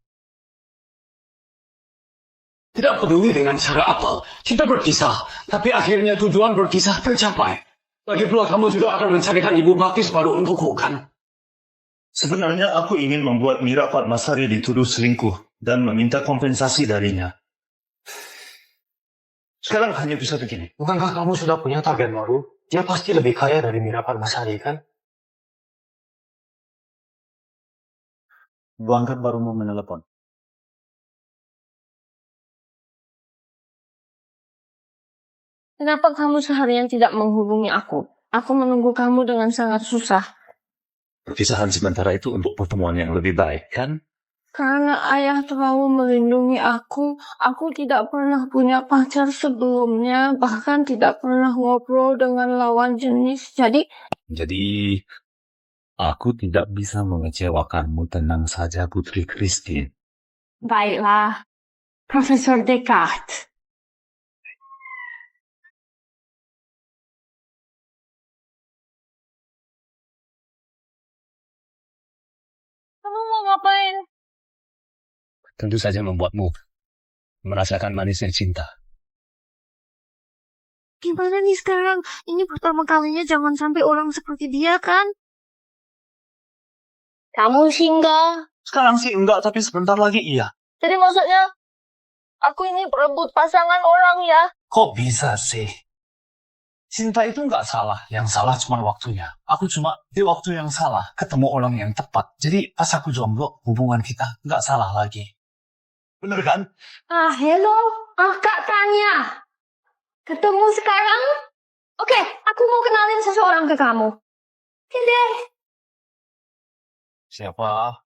Tidak peduli dengan cara apa, kita berpisah, tapi akhirnya tujuan berpisah tercapai. Lagi pula kamu juga akan mencarikan ibu baptis baru untukku, kan? Sebenarnya aku ingin membuat Mira Fatmasari dituduh selingkuh dan meminta kompensasi darinya. Sekarang hanya bisa begini. Bukankah kamu sudah punya target baru? Dia pasti lebih kaya dari Mira Padmasari, kan? Bu Angkat baru mau menelepon. Kenapa kamu seharian tidak menghubungi aku? Aku menunggu kamu dengan sangat susah. Perpisahan sementara itu untuk pertemuan yang lebih baik, kan? Karena ayah terlalu melindungi aku tidak pernah punya pacar sebelumnya, bahkan tidak pernah ngobrol dengan lawan jenis. Jadi, aku tidak bisa mengecewakanmu. Tenang saja, Putri Christine. baiklah, Profesor Descartes. Kamu mau ngapain? Tentu saja membuatmu merasakan manisnya cinta. Gimana nih sekarang? Ini pertama kalinya, jangan sampai orang seperti dia, kan? Kamu sih enggak. Sekarang sih enggak, tapi sebentar lagi iya. Jadi maksudnya, aku ini berebut pasangan orang ya? Kok bisa sih? Cinta itu nggak salah. Yang salah cuma waktunya. Aku cuma di waktu yang salah ketemu orang yang tepat. Jadi pas aku jomblo, hubungan kita nggak salah lagi. Bener kan? Hello. Kak Tanya. Ketemu sekarang? Oke, aku mau kenalin seseorang ke kamu. Tidak. Siapa?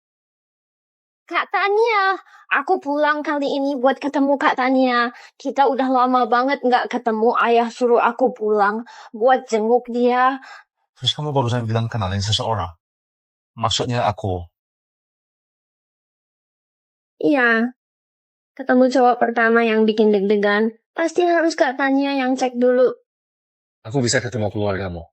Kak Tania. Aku pulang kali ini buat ketemu Kak Tania. Kita udah lama banget nggak ketemu. Ayah suruh aku pulang buat jenguk dia. Terus kamu barusan bilang kenalin seseorang. Maksudnya aku. Iya. Ketemu cowok pertama yang bikin deg-degan. Pasti harus Kak Tania yang cek dulu. Aku bisa ketemu keluargamu.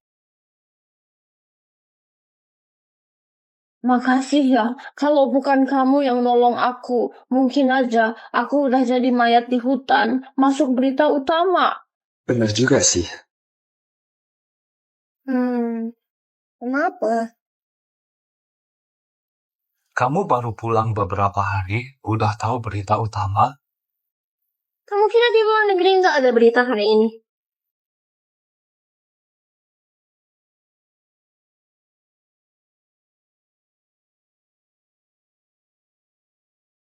Makasih ya. Kalau bukan kamu yang nolong aku, mungkin aja aku udah jadi mayat di hutan. Masuk berita utama. Benar juga sih. Kenapa? Kamu baru pulang beberapa hari, udah tahu berita utama? Kamu kira di luar negeri nggak ada berita hari ini?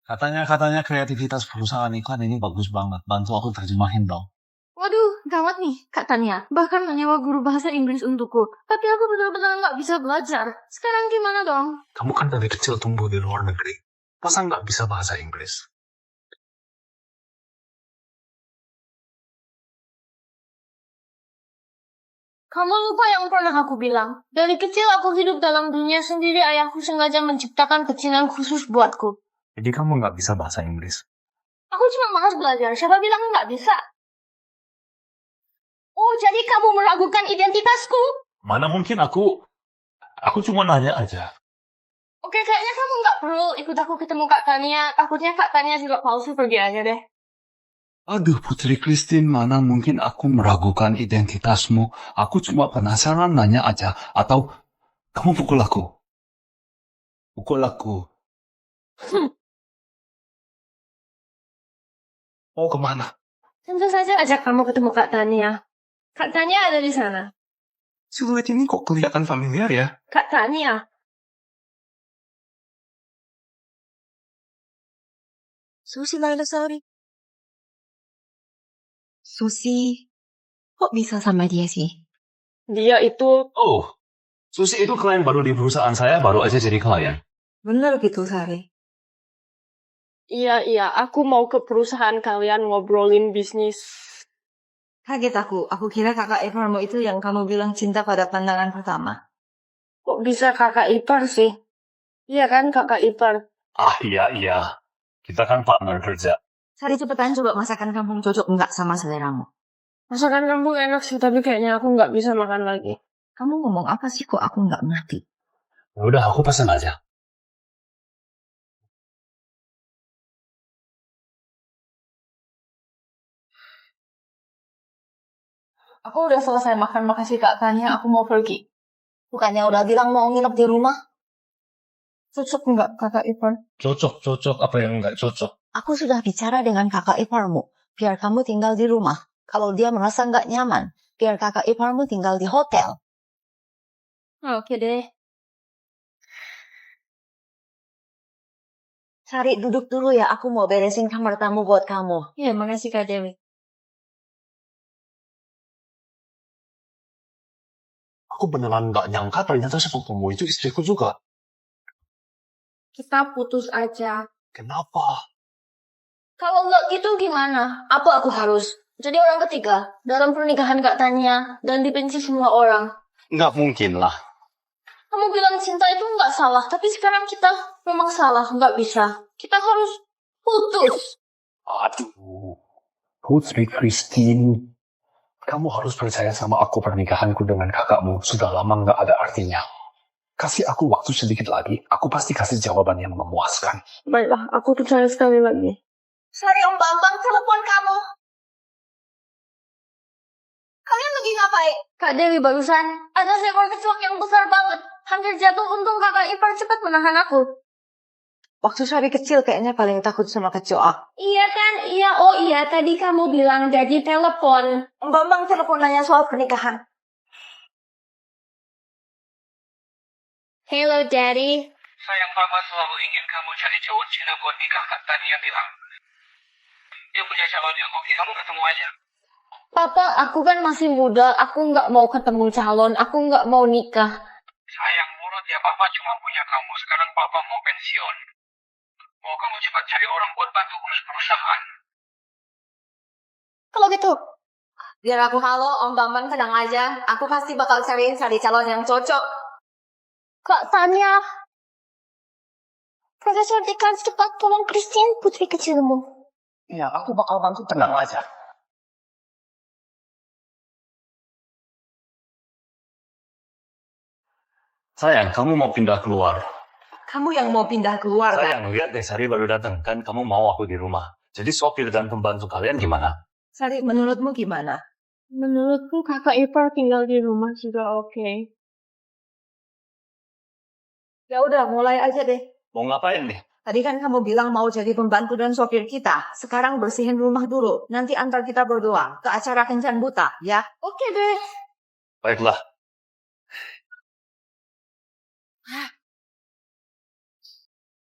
Katanya kreativitas perusahaan iklan ini bagus banget. Bantu aku terjemahin dong. Waduh, gawat nih, Kak Tania. Bahkan menyewa guru bahasa Inggris untukku. Tapi aku benar-benar nggak bisa belajar. Sekarang gimana dong? Kamu kan dari kecil tumbuh di luar negeri. Masa nggak bisa bahasa Inggris? Kamu lupa yang pernah aku bilang. Dari kecil aku hidup dalam dunia sendiri. Ayahku sengaja menciptakan kecilan khusus buatku. Jadi kamu nggak bisa bahasa Inggris? Aku cuma malas belajar. Siapa bilang nggak bisa? Oh, jadi kamu meragukan identitasku? Mana mungkin aku cuma nanya aja. Oke, kayaknya kamu nggak perlu ikut aku ketemu Kak Tania. Takutnya Kak Tania juga palsu, pergi aja deh. Aduh, Putri Christine, mana mungkin aku meragukan identitasmu. Aku cuma penasaran nanya aja. Atau kamu pukul aku? Pukul aku. Mau kemana? Tentu saja ajak kamu ketemu Kak Tania. Kak Tania ada di sana. Siluet ini kok kelihatan familiar ya? Kak Tania. Susi Lailasari. Susi, kok bisa sama dia sih? Dia itu... Oh, Susi itu klien baru di perusahaan saya, baru aja jadi klien. Bener gitu, Sari. Iya, aku mau ke perusahaan kalian ngobrolin bisnis. Kaget aku kira kakak iparmu itu yang kamu bilang cinta pada pandangan pertama. Kok bisa kakak ipar sih? Iya kan kakak ipar. Ah, iya. Kita kan partner kerja. Sari cepetan coba masakan kampung cocok enggak sama seleramu. Masakan kamu enak sih, tapi kayaknya aku nggak bisa makan lagi. Kamu ngomong apa sih kok aku nggak ngerti? Ya udah, aku pesan aja. Aku udah selesai makan, makasih Kak Tanya, aku mau pergi. Bukannya udah bilang mau nginep di rumah? Cocok nggak Kakak Ivan? Cocok. Apa yang nggak cocok? Aku sudah bicara dengan kakak iparmu. Biar kamu tinggal di rumah. Kalau dia merasa nggak nyaman, biar kakak iparmu tinggal di hotel. Oke deh. Sari, duduk dulu ya. Aku mau beresin kamar tamu buat kamu. Iya, makasih Kak Dewi. Aku beneran nggak nyangka ternyata sepupumu itu istriku juga. Kita putus aja. Kenapa? Kalau nggak gitu gimana? Apa aku harus jadi orang ketiga dalam pernikahan Kak Tanya dan dibenci semua orang? Nggak mungkin lah. Kamu bilang cinta itu nggak salah, tapi sekarang kita memang salah, nggak bisa. Kita harus putus. Aduh. Putri Christine. Kamu harus percaya sama aku, pernikahanku dengan kakakmu sudah lama nggak ada artinya. Kasih aku waktu sedikit lagi, aku pasti kasih jawaban yang memuaskan. Baiklah, aku percaya sekali lagi. Sari, Om Bambang telepon kamu. Kalian lagi ngapain? Kak Dewi barusan ada seekor kecoak yang besar banget. Hampir jatuh, untung kakak ipar cepat menahan aku. Waktu Sari kecil kayaknya paling takut sama kecoak. Iya kan? Iya, oh iya. Tadi kamu bilang jadi telepon. Om Bambang telepon nanya soal pernikahan. Hello, Daddy. Sayang, Papa selalu ingin kamu cari cowok Cina buat nikah, Kak Tania bilang. Dia punya calon yang oke, kamu ketemu aja. Papa, aku kan masih muda. Aku nggak mau ketemu calon. Aku nggak mau nikah. Sayang, menurut ya Papa cuma punya kamu. Sekarang Papa mau pensiun. Mau kamu cepat cari orang buat bantu urus perusahaan. Kalau gitu, biar aku halo, Om Bambang tenang aja. Aku pasti bakal cari calon yang cocok. Kak Tanya. Profesor Dekan, cepat tolong Christine, putri kecilmu. Iya, aku bakal bantu, tenang aja. Sayang, kamu mau pindah keluar. Kamu yang mau pindah keluar, kan? Sayang, lihat deh, Sari baru datang. Kan kamu mau aku di rumah. Jadi sopir dan pembantu kalian gimana? Sari, menurutmu gimana? Menurutku kakak ipar tinggal di rumah juga oke. Ya udah, mulai aja deh. Mau ngapain nih? Tadi kan kamu bilang mau jadi pembantu dan sopir kita. Sekarang bersihin rumah dulu. Nanti antar kita berdua ke acara kencan buta, ya? Oke deh. Baiklah.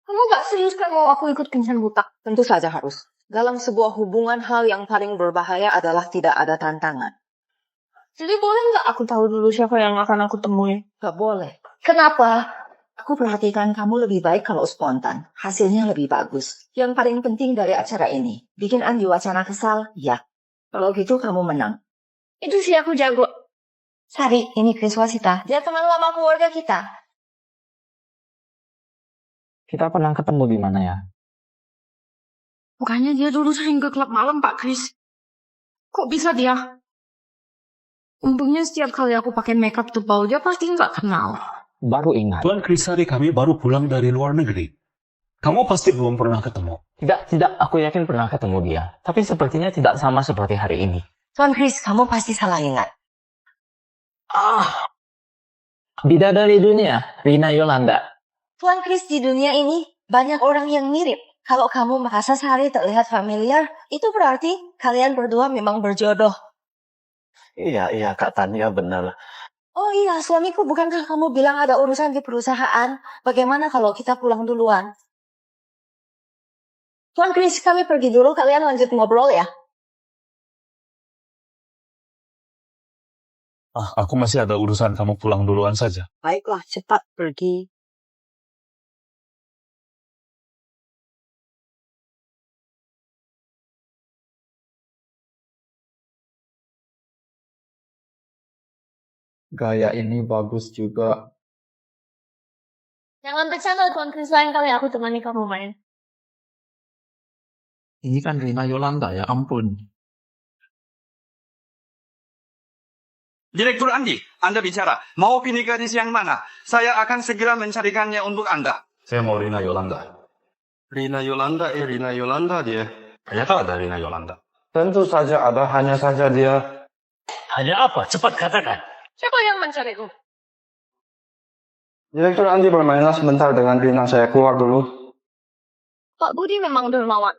Kamu gak serius kan mau aku ikut kencan buta? Tentu saja harus. Dalam sebuah hubungan, hal yang paling berbahaya adalah tidak ada tantangan. Jadi boleh nggak aku tahu dulu siapa yang akan aku temui? Gak boleh. Kenapa? Aku perhatikan kamu lebih baik kalau spontan. Hasilnya lebih bagus. Yang paling penting dari acara ini, bikin Andi Wacana kesal, ya. Kalau gitu kamu menang. Itu sih aku jago. Sari, ini Chris Wasita. Dia teman lama keluarga kita. Kita pernah ketemu di mana ya? Bukannya dia dulu sering ke klub malam, Pak Chris. Kok bisa dia? Untungnya setiap kali aku pakai makeup tebal, dia pasti nggak kenal. Baru ingat. Tuan Krisari, kami baru pulang dari luar negeri. Kamu pasti belum pernah ketemu. Tidak, aku yakin pernah ketemu dia. Tapi sepertinya tidak sama seperti hari ini. Tuan Chris, kamu pasti salah ingat. Bidadari dunia, Rina Yolanda. Tuan Chris, di dunia ini banyak orang yang mirip. Kalau kamu merasa Sari terlihat familiar, itu berarti kalian berdua memang berjodoh. Iya, Kak Tania benar. Oh iya, suamiku, bukankah kamu bilang ada urusan di perusahaan? Bagaimana kalau kita pulang duluan? Tuan Chris, kami pergi dulu, kalian lanjut ngobrol ya. Aku masih ada urusan, kamu pulang duluan saja. Baiklah, cepat pergi. Gaya ini bagus juga. Jangan bercanda, Tuan Chris, lain kali aku temani kamu main. Ini kan Rina Yolanda ya, ampun. Direktur Andi, Anda bicara. Mau pilih gadis yang mana? Saya akan segera mencarikannya untuk Anda. Saya mau Rina Yolanda. Rina Yolanda dia. Ternyata ada Rina Yolanda. Tentu saja ada, hanya saja dia. Hanya apa? Cepat katakan. Siapa yang mencariku? Direktur Andi bermainlah sebentar dengan Rina, saya keluar dulu. Pak Budi memang dermawan.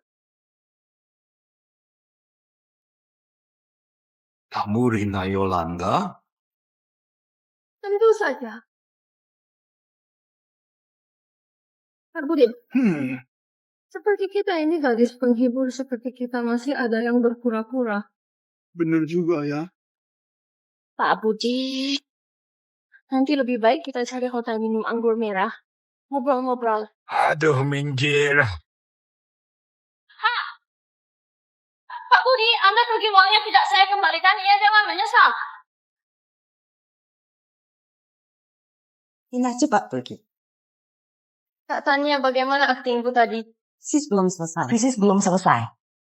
Kamu Rina Yolanda? Tentu saja. Pak Budi, seperti kita ini gadis penghibur, seperti kita masih ada yang berpura-pura. Bener juga ya. Pak Budi, nanti lebih baik kita cari hotel minum anggur merah. Ngobrol-ngobrol. Aduh, minggir. Pak Budi, Anda pergi uangnya tidak saya kembalikan, ia jangan menyesal. Ina cepat pergi. Kak tanya bagaimana aktingku tadi. Krisis belum selesai.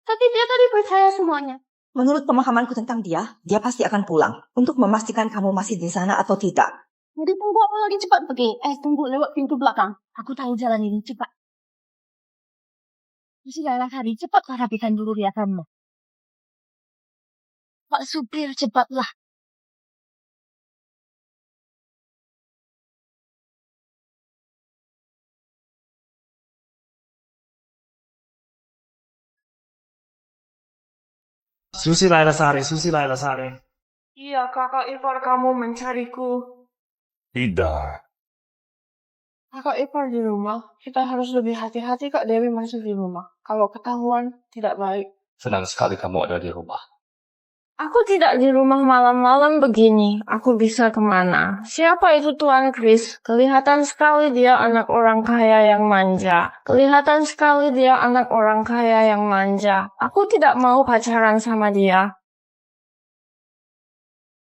Tapi dia tadi percaya semuanya. Menurut pemahamanku tentang dia pasti akan pulang untuk memastikan kamu masih di sana atau tidak. Jadi tunggu apa lagi, cepat pergi. Tunggu lewat pintu belakang. Aku tahu jalan ini, cepat. Sudah hari, cepatlah rapikan dulu riasanmu. Pak supir, cepatlah. Susi Laila Sari. Iya, kakak ipar kamu mencariku. Tidak. Kakak ipar di rumah. Kita harus lebih hati-hati Kak Dewi masih di rumah. Kalau ketahuan, tidak baik. Senang sekali kamu ada di rumah. Aku tidak di rumah malam-malam begini. Aku bisa kemana? Siapa itu Tuan Chris? Kelihatan sekali dia anak orang kaya yang manja. Aku tidak mau pacaran sama dia.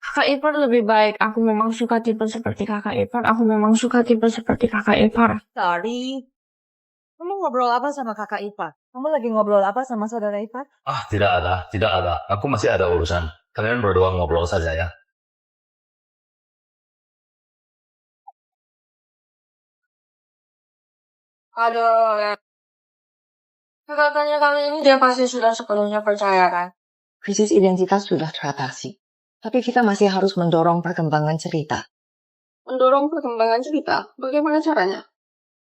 Kakak ipar lebih baik. Aku memang suka tipe seperti kakak ipar. Sorry. Kamu ngobrol apa sama kakak ipar? Kamu lagi ngobrol apa sama saudara ipar? Ah, tidak ada. Aku masih ada urusan. Kalian berdua ngobrol saja ya. Aduh, katanya kali ini dia pasti sudah sepenuhnya percaya kan? Krisis identitas sudah teratasi. Tapi kita masih harus mendorong perkembangan cerita. Mendorong perkembangan cerita? Bagaimana caranya?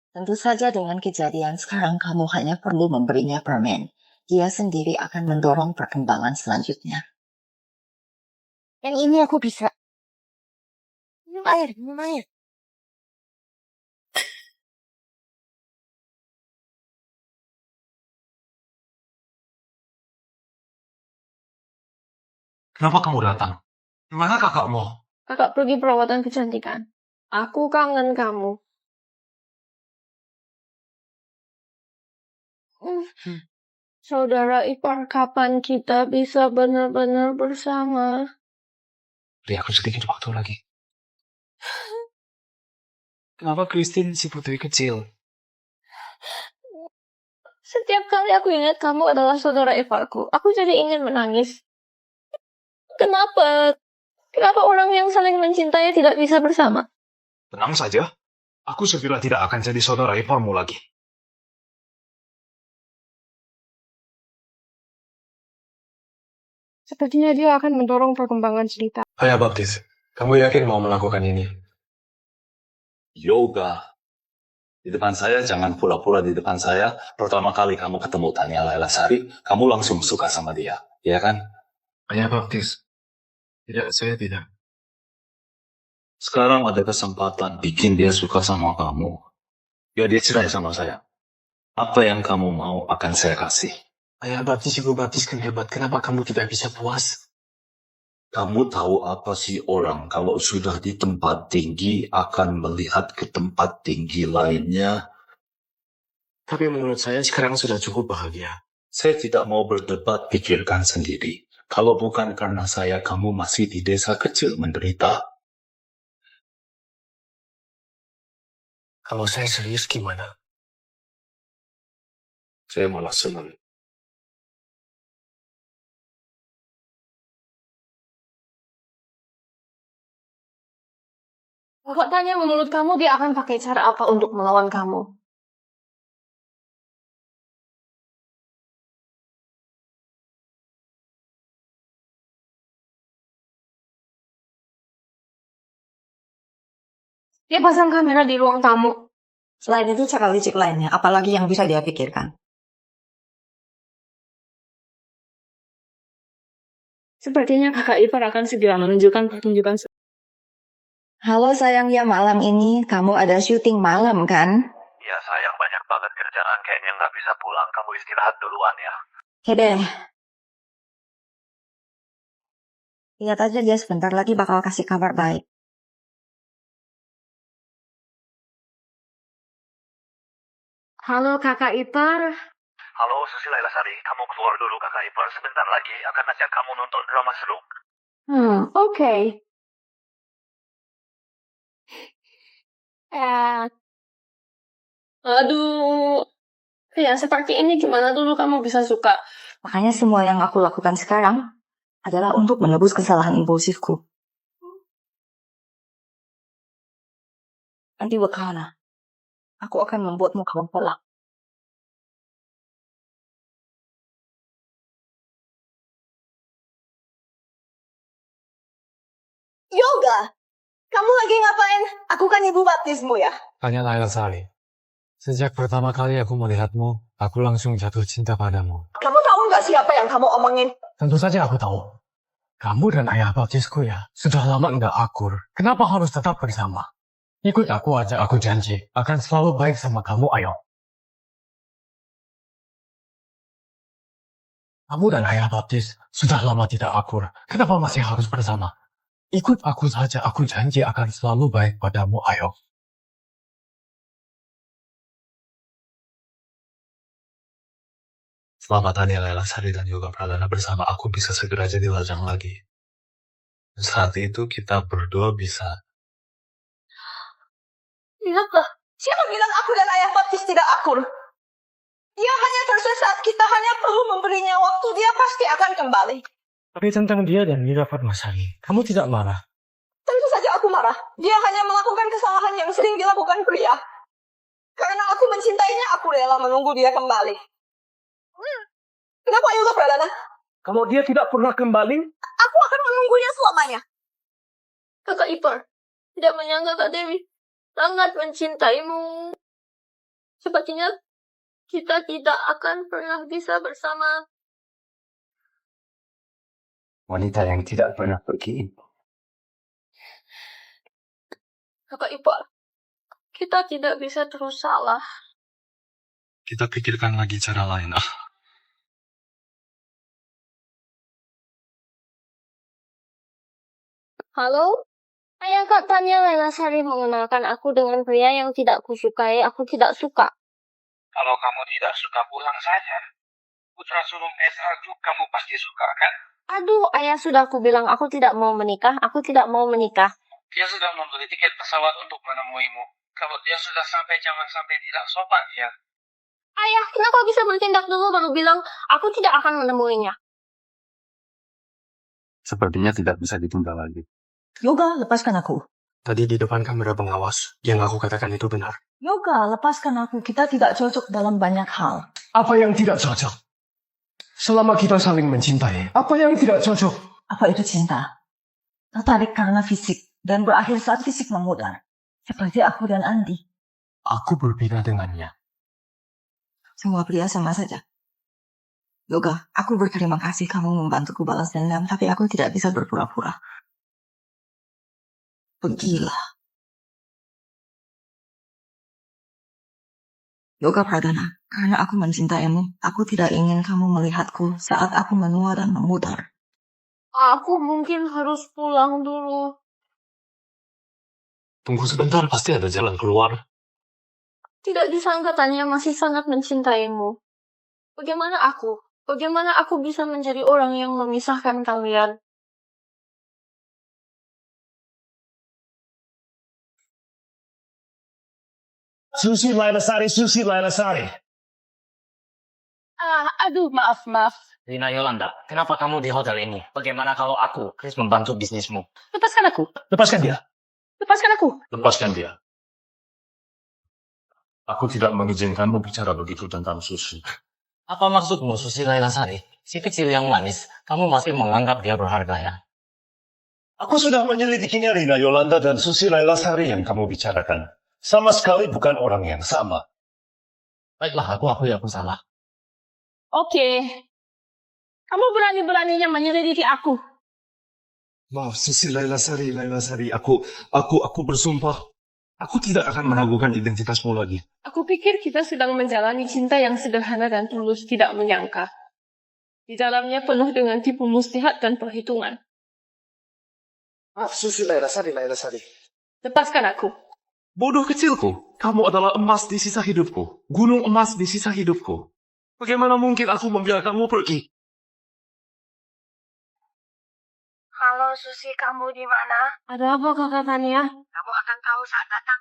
Tentu saja dengan kejadian sekarang kamu hanya perlu memberinya permen. Dia sendiri akan mendorong perkembangan selanjutnya. Yang ini aku bisa. Minum air. Kenapa kamu datang? Gimana kakakmu? Kakak pergi perawatan kecantikan. Aku kangen kamu. Saudara ipar, kapan kita bisa benar-benar bersama? Beri aku sedikit waktu lagi. Kenapa Christine si putri kecil? Setiap kali aku ingat kamu adalah saudara iparku, aku jadi ingin menangis. Kenapa? Kenapa orang yang saling mencintai tidak bisa bersama? Tenang saja. Aku segera tidak akan jadi saudara iparmu lagi. Sepertinya dia akan mendorong perkembangan cerita. Ayah Baptis, kamu yakin mau melakukan ini? Yoga. Di depan saya, jangan pura-pura di depan saya. Pertama kali kamu ketemu Tania Laila Sari, kamu langsung suka sama dia. Ya kan? Ayah Baptis. Tidak, saya tidak. Sekarang ada kesempatan bikin dia suka sama kamu. Ya dia cerai sama saya. Apa yang kamu mau akan saya kasih. Ayah Baptis, Ibu Baptis kan hebat. Kenapa kamu tidak bisa puas? Kamu tahu apa sih orang kalau sudah di tempat tinggi akan melihat ke tempat tinggi lainnya? Tapi menurut saya sekarang sudah cukup bahagia. Saya tidak mau berdebat, pikirkan sendiri. Kalau bukan karena saya, kamu masih di desa kecil menderita. Kalau saya serius gimana? Saya malah senang. Aku tanya menurut kamu dia akan pakai cara apa untuk melawan kamu? Dia pasang kamera di ruang tamu. Selain itu cara licik lainnya, apalagi yang bisa dia pikirkan. Sepertinya kakak ipar akan segera menunjukkan pertunjukan. Halo sayang, ya malam ini kamu ada syuting malam kan? Ya sayang, banyak banget kerjaan. Kayaknya nggak bisa pulang. Kamu istirahat duluan ya. Oke deh. Lihat aja dia sebentar lagi bakal kasih kabar baik. Halo kakak ipar. Halo Susi Laila Sari, kamu keluar dulu kakak ipar. Sebentar lagi akan ajak kamu nonton drama seru. Oke. Aduh. Ya, seperti ini gimana dulu kamu bisa suka? Makanya semua yang aku lakukan sekarang adalah untuk menebus kesalahan impulsifku. Nanti bagaimana? Aku akan membuatmu kamu pelak. Yoga! Kamu lagi ngapain? Aku kan ibu baptismu ya. Tanya Laila Sari. Sejak pertama kali aku melihatmu, aku langsung jatuh cinta padamu. Kamu tahu nggak siapa yang kamu omongin? Tentu saja aku tahu. Kamu dan ayah baptisku ya, sudah lama nggak akur. Kenapa harus tetap bersama? Ikut aku aja, aku janji. Akan selalu baik sama kamu, ayo. Kamu dan ayah baptis sudah lama tidak akur. Kenapa masih harus bersama? Ikut aku saja, aku janji akan selalu baik padamu, ayo. Selamat hari Laila Sari dan Yoga Pradana bersama aku bisa segera jadi lajang lagi. Saat itu kita berdua bisa. Lihatlah, siapa bilang aku dan ayah baptis tidak akur? Dia hanya tersesat, kita hanya perlu memberinya waktu, dia pasti akan kembali. Tapi tentang dia dan Mira Fatmasari, kamu tidak marah? Tentu saja aku marah. Dia hanya melakukan kesalahan yang sering dilakukan pria. Karena aku mencintainya, aku rela menunggu dia kembali. Kenapa Yoga Pradana? Kalau dia tidak pernah kembali, Aku akan menunggunya selamanya. Kakak ipar. Tidak menyangka Kak Dewi sangat mencintaimu. Sepertinya kita tidak akan pernah bisa bersama. wanita yang tidak pernah pergi. Kakak ipar. Kita tidak bisa terus salah. Kita pikirkan lagi cara lain. Halo? Ayah Kak Tanya Laila Sari mengenalkan aku dengan pria yang tidak kusukai, aku tidak suka. Kalau kamu tidak suka, pulang saja. Putra sulung S1 kamu pasti suka, kan? Aduh, ayah sudah aku bilang aku tidak mau menikah, aku tidak mau menikah. Dia sudah membeli tiket pesawat untuk menemuimu. Kalau dia sudah sampai, jangan sampai tidak sopan ya. Ayah, kenapa bisa bertindak dulu baru bilang aku tidak akan menemuinya? Sepertinya tidak bisa ditunda lagi. Yoga, lepaskan aku. Tadi di depan kamera pengawas, yang aku katakan itu benar. Yoga, lepaskan aku. Kita tidak cocok dalam banyak hal. Apa yang tidak cocok? Selama kita saling mencintai, apa yang tidak cocok? Apa itu cinta? Tertarik karena fisik dan berakhir saat fisik memudar. Seperti aku dan Andi. Aku berbeda dengannya. Semua pria sama saja. Yoga, aku berterima kasih kamu membantuku balas dendam, tapi aku tidak bisa berpura-pura. Pergilah. Yoga Pradana, karena aku mencintaimu, aku tidak ingin kamu melihatku saat aku menua dan memudar. Aku mungkin harus pulang dulu. Tunggu sebentar, pasti ada jalan keluar. Tidak disangka Tanya masih sangat mencintaimu. Bagaimana aku? Bagaimana aku bisa menjadi orang yang memisahkan kalian? Susi Laila Sari. Aduh, maaf. Lina Yolanda, kenapa kamu di hotel ini? Bagaimana kalau aku, Chris, membantu bisnismu? Lepaskan aku. Lepaskan dia. Lepaskan aku. Lepaskan dia. Aku tidak mengizinkanmu bicara begitu tentang Susi. Apa maksudmu, Susi Laila Sari? Si kecil yang manis, kamu masih menganggap dia berharga ya? Aku sudah menyelidikinya Rina Yolanda dan Susi Laila Sari yang kamu bicarakan. Sama sekali bukan orang yang sama. Baiklah, aku akui aku salah. Oke. Kamu berani-beraninya menyelidiki aku. Maaf, Susi Laila Sari, aku bersumpah. Aku tidak akan meragukan identitasmu lagi. Aku pikir kita sedang menjalani cinta yang sederhana dan tulus, tidak menyangka. Di dalamnya penuh dengan tipu muslihat dan perhitungan. Maaf, Susi Laila Sari. Lepaskan aku. Bodoh kecilku, kamu adalah emas di sisa hidupku. Gunung emas di sisa hidupku. Bagaimana mungkin aku membiarkanmu pergi? Halo Susi, kamu di mana? Ada apa kakak Tania? Kamu akan tahu saat datang.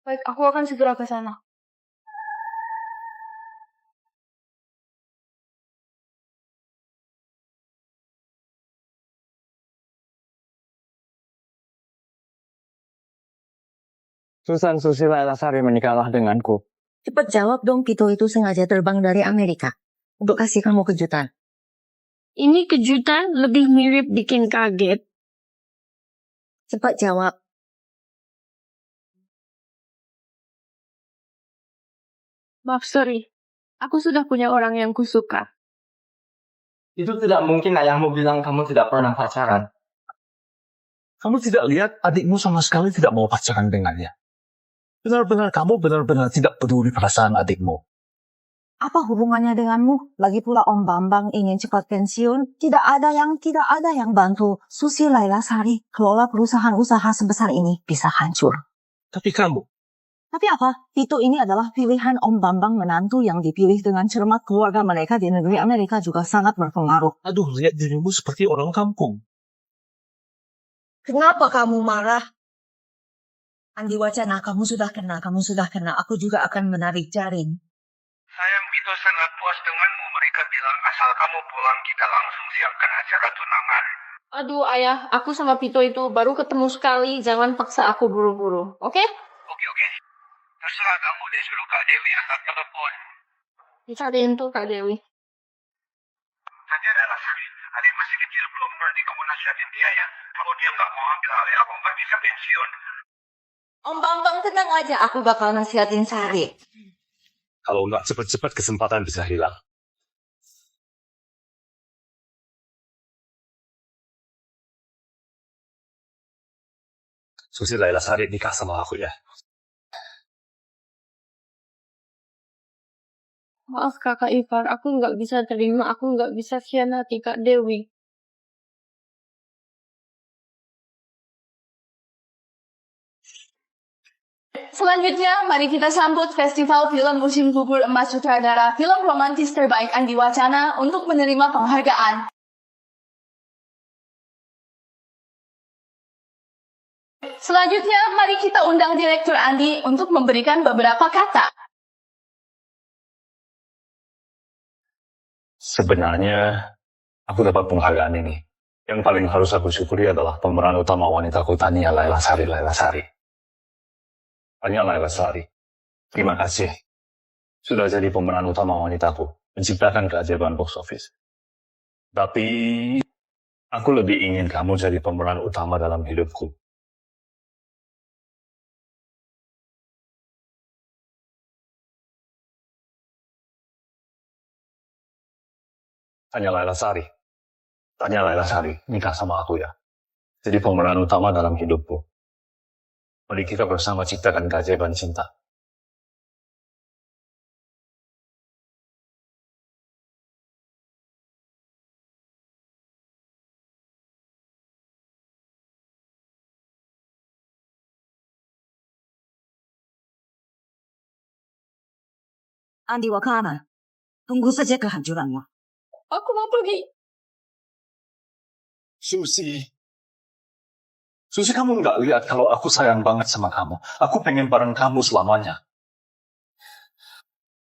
Baik, aku akan segera ke sana. Susan Susi Laila Sari menikahlah denganku. Cepat jawab dong, Pito itu sengaja terbang dari Amerika. Untuk kasih kamu kejutan. Ini kejutan lebih mirip bikin kaget. Cepat jawab. Maaf, sorry. Aku sudah punya orang yang kusuka. Itu tidak mungkin ayahmu bilang kamu tidak pernah pacaran. Kamu tidak lihat adikmu sama sekali tidak mau pacaran dengannya. Kamu benar-benar tidak peduli perasaan adikmu. Apa hubungannya denganmu? Lagi pula Om Bambang ingin cepat pensiun. Tidak ada yang bantu Susi Laila Sari kelola perusahaan usaha sebesar ini bisa hancur. Tapi kamu, Tapi apa? Pito ini adalah pilihan Om Bambang, menantu yang dipilih dengan cermat. Keluarga mereka di negeri Amerika juga sangat berpengaruh. aduh, lihat dirimu seperti orang kampung. Kenapa kamu marah? Andi Wacana, kamu sudah kena. Aku juga akan menarik jaring. Sayang, Pito sangat puas denganmu. Mereka bilang asal kamu pulang, kita langsung siapkan acara tunangan. Aduh ayah, aku sama Pito itu baru ketemu sekali. Jangan paksa aku buru-buru, oke? Oke. Terserah kamu deh, suruh Kak Dewi angkat telepon. Dicariin tuh Kak Dewi. Tadi ada Lasari. Adik masih kecil, belum berani kamu nasihatin dia ya. Kalau dia nggak mau ambil alih, aku nggak bisa pensiun. Om Bambang, tenang aja. Aku bakal nasihatin Sari. Kalau nggak cepat-cepat kesempatan bisa hilang. Susi Laila Sari nikah sama aku ya. Maaf kakak Ivar, aku nggak bisa terima, aku nggak bisa khianati Kak Dewi. Selanjutnya, mari kita sambut Festival Film Musim Gugur Emas Sutradara Film Romantis Terbaik Andi Wacana untuk menerima penghargaan. Selanjutnya, mari kita undang Direktur Andi untuk memberikan beberapa kata. Sebenarnya, aku dapat penghargaan ini. Yang paling harus aku syukuri adalah pemeran utama wanitaku Tania Laila Sari. Tania Laila Sari, terima kasih. Sudah jadi pemeran utama wanitaku, menciptakan keajaiban box office. Tapi, aku lebih ingin kamu jadi pemeran utama dalam hidupku. Tania Laila Sari, nikah sama aku ya. Jadi pemeran utama dalam hidupku. Mari kita bersama ciptakan keajaiban cinta. Andi Wakana, tunggu saja kehancuranmu. Aku mau pergi. Susi, kamu nggak lihat kalau aku sayang banget sama kamu. Aku pengen bareng kamu selamanya.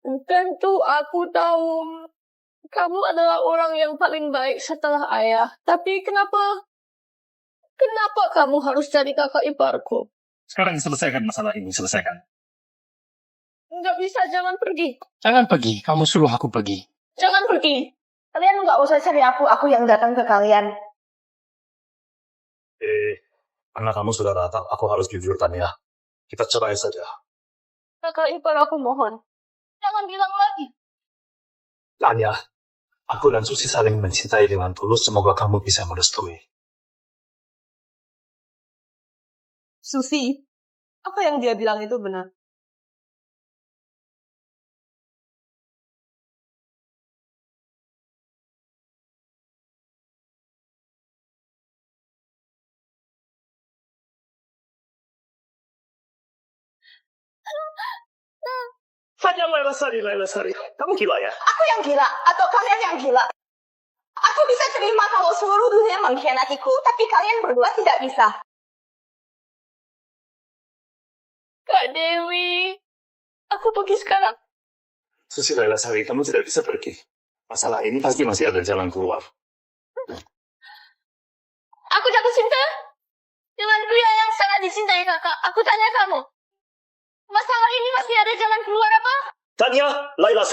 Tentu aku tahu kamu adalah orang yang paling baik setelah ayah. Tapi kenapa Kenapa kamu harus jadi kakak iparku? Sekarang selesaikan masalah ini, selesaikan. Nggak bisa, jangan pergi. Jangan pergi, kamu suruh aku pergi. Jangan pergi. Kalian nggak usah cari aku yang datang ke kalian. Karena kamu sudah datang, aku harus jujur, Tania. Kita cerai saja. Kakak ipar, aku mohon. Jangan bilang lagi. Tania, aku dan Susi saling mencintai dengan tulus, semoga kamu bisa merestui. Susi, apa yang dia bilang itu benar? Fadil, Laila Sari. Kamu gila ya? Aku yang gila, atau kalian yang gila? Aku bisa terima kalau seluruh dunia mengkhianatiku, tapi kalian berdua tidak bisa. Kak Dewi, aku pergi sekarang. Susi, Laila Sari, kamu tidak bisa pergi. Masalah ini pasti masih ada jalan keluar. Aku jatuh cinta dengan pria yang sangat dicintai kakak. Aku tanya kamu, masalah ini masih ada jalan keluar apa? Tania, Laila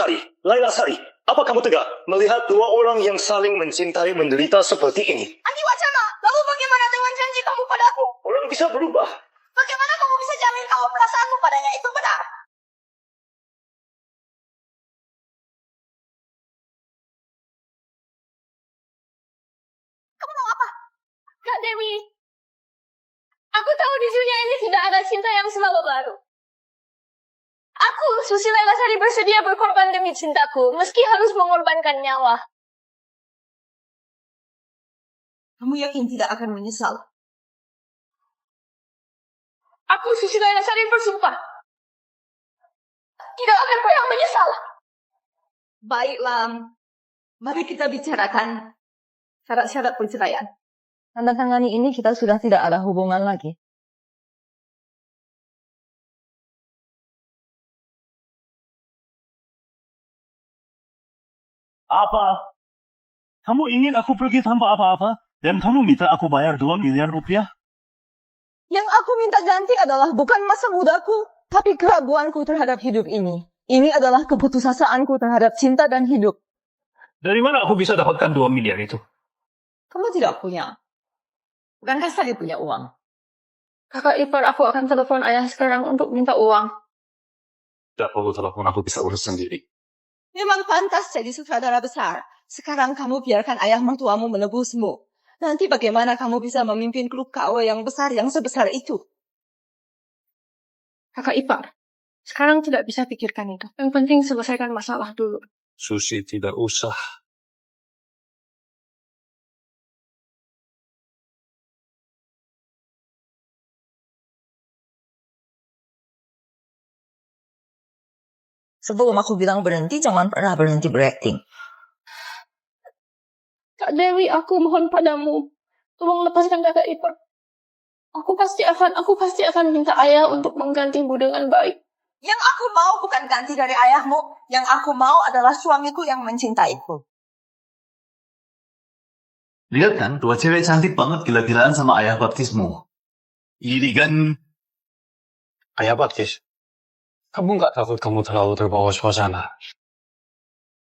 Sari, apa kamu tegak melihat dua orang yang saling mencintai menderita seperti ini? Andi Wacana, lalu bagaimana dengan janji kamu padaku? Orang bisa berubah. Bagaimana kamu bisa jamin kalau perasaanmu padanya itu benar? Kamu mau apa? Kak Dewi, aku tahu di dunia ini tidak ada cinta yang selalu baru. Aku, Susi Laila Sari, bersedia berkorban demi cintaku, meski harus mengorbankan nyawa. Kamu yakin tidak akan menyesal? Aku, Susi Laila Sari, bersumpah tidak akan pernah menyesal. Baiklah, mari kita bicarakan syarat-syarat perceraian. Tanda tangani ini kita sudah tidak ada hubungan lagi. Apa? Kamu ingin aku pergi tanpa apa-apa? Dan kamu minta aku bayar 2 miliar rupiah? Yang aku minta ganti adalah bukan masa mudaku, tapi keraguanku terhadap hidup ini. Ini adalah keputusasaanku terhadap cinta dan hidup. Dari mana aku bisa dapatkan 2 miliar itu? Kamu tidak punya. Bukankah saya punya uang? Kakak ipar, aku akan telepon ayah sekarang untuk minta uang. Tidak perlu telepon, aku bisa urus sendiri. Memang pantas jadi sutradara besar. Sekarang kamu biarkan ayah mertuamu menebusmu. Nanti bagaimana kamu bisa memimpin klub KW yang besar yang sebesar itu? Kakak ipar, sekarang tidak bisa pikirkan itu. Yang penting selesaikan masalah dulu. Susi, tidak usah. Sebelum aku bilang berhenti, jangan pernah berhenti berakting. Kak Dewi, aku mohon padamu, tolong lepaskan kakak ipar. Aku pasti akan minta ayah untuk menggantimu dengan baik. Yang aku mau bukan ganti dari ayahmu. Yang aku mau adalah suamiku yang mencintaiku. Lihat kan, dua cewek cantik banget gila-gilaan sama ayah baptismu. Ini kan... Ayah baptis, kamu nggak takut kamu terlalu terbawa suasana?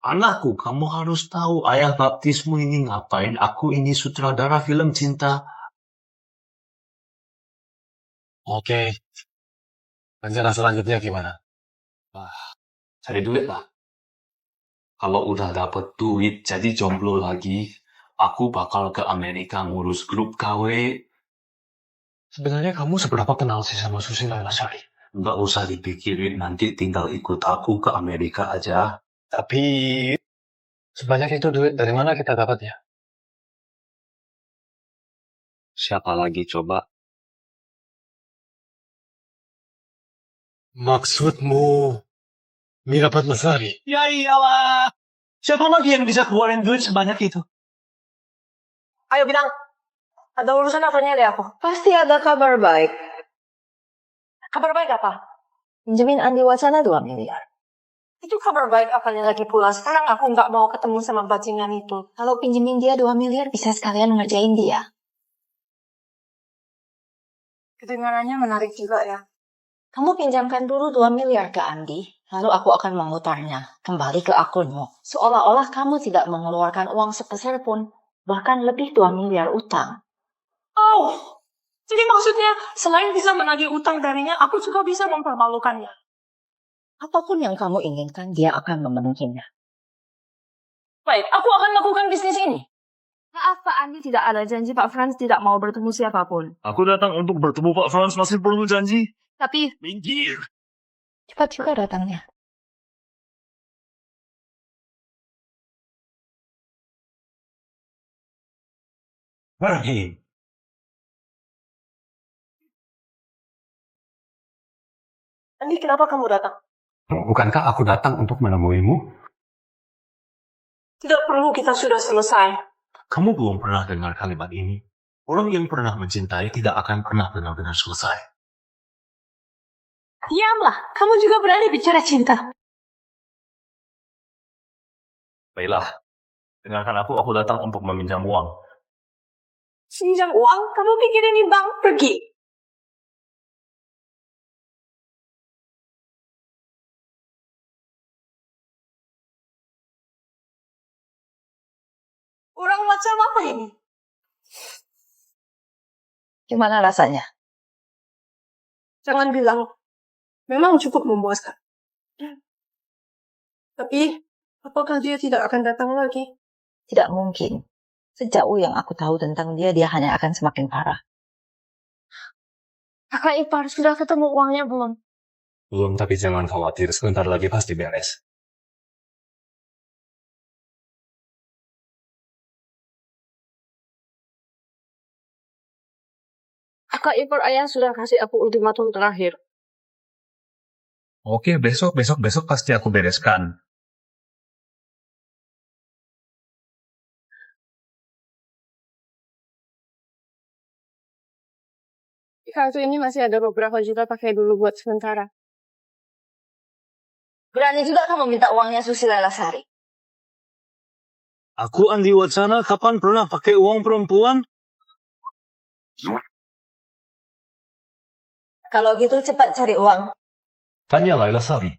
Anakku, kamu harus tahu ayah baptismu ini ngapain. Aku ini sutradara film cinta. Oke. Rencana selanjutnya gimana? Cari duit lah. Kalau udah dapet duit, jadi jomblo lagi, aku bakal ke Amerika ngurus grup KW. Sebenarnya kamu seberapa kenal sih sama Susi Laila Sari? Nggak usah dipikirin, nanti tinggal ikut aku ke Amerika aja. Tapi sebanyak itu duit dari mana kita dapat ya? Siapa lagi coba? Maksudmu Mira Padmasari? Ya iyalah. Siapa lagi yang bisa keluarin duit sebanyak itu? Ayo bilang, ada urusan apa nih aku? Pasti ada kabar baik. Kabar baik apa? Pinjamin Andi Wacana 2 miliar. Itu kabar baik apanya lagi pula. Sekarang aku nggak mau ketemu sama bajingan itu. Kalau pinjemin dia 2 miliar, bisa sekalian ngerjain dia. Kedengarannya menarik juga ya. Kamu pinjamkan dulu 2 miliar ke Andi, lalu aku akan mengutarnya kembali ke akunmu. Seolah-olah kamu tidak mengeluarkan uang sepeser pun, bahkan lebih 2 miliar utang. Oh, jadi maksudnya selain bisa menagih utang darinya, aku juga bisa mempermalukannya. Apapun yang kamu inginkan, dia akan memenuhinya. Baik, aku akan lakukan bisnis ini. Maaf Pak Andi, tidak ada janji Pak Franz tidak mau bertemu siapapun. Aku datang untuk bertemu Pak Franz, masih perlu janji. Tapi Minggir. Cepat juga datangnya. Pergi. Andi, kenapa kamu datang? Bukankah aku datang untuk menemuimu? Tidak perlu, kita sudah selesai. Kamu belum pernah dengar kalimat ini. Orang yang pernah mencintai tidak akan pernah benar-benar selesai. Diamlah, kamu juga berani bicara cinta. Baiklah, dengarkan aku datang untuk meminjam uang. Pinjam uang? Kamu pikir ini bank? Pergi. Orang macam apa ini? Gimana rasanya? Jangan bilang, memang cukup memuaskan. Tapi, apakah dia tidak akan datang lagi? Tidak mungkin. Sejauh yang aku tahu tentang dia, dia hanya akan semakin parah. Kakak Ipar sudah ketemu uangnya belum? Belum, tapi jangan khawatir. Sebentar lagi pasti beres. Kakak Ipar ayah sudah kasih aku ultimatum terakhir. Oke, besok pasti aku bereskan. Kartu ini masih ada beberapa juta, pakai dulu buat sementara. Berani juga kamu minta uangnya Susi Lailasari. Aku Andi Wacana, kapan pernah pakai uang perempuan? Kalau gitu cepat cari uang. Tanya Lailasari.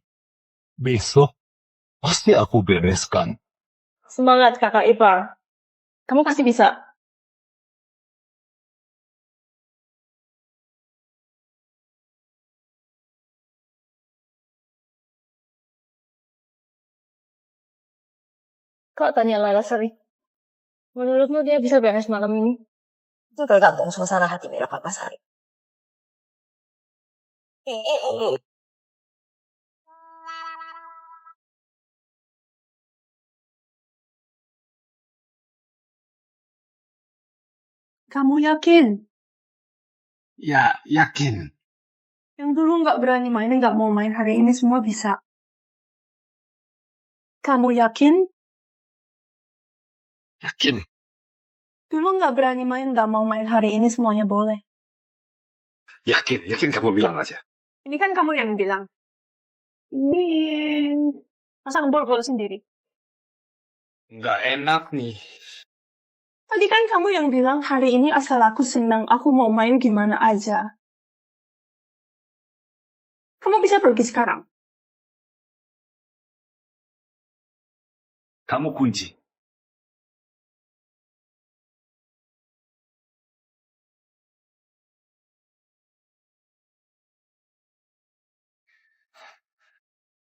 Besok pasti aku bereskan. Semangat Kakak Ipar. Kamu pasti bisa. Kok tanya Lailasari? Menurutmu dia bisa beres malam ini? Itu tergantung suasana hati Mira Patmasari. Kamu yakin? Ya, yakin. Yang dulu nggak berani main, nggak mau main, hari ini semua bisa. Kamu yakin? Yakin. Dulu nggak berani main, nggak mau main, hari ini semuanya boleh. Yakin kamu bilang aja. Ini kan kamu yang bilang. Ini masa ngebol-bol sendiri. Nggak enak nih. Tadi kan kamu yang bilang hari ini asal aku senang, aku mau main gimana aja. Kamu bisa pergi sekarang. Kamu kunci.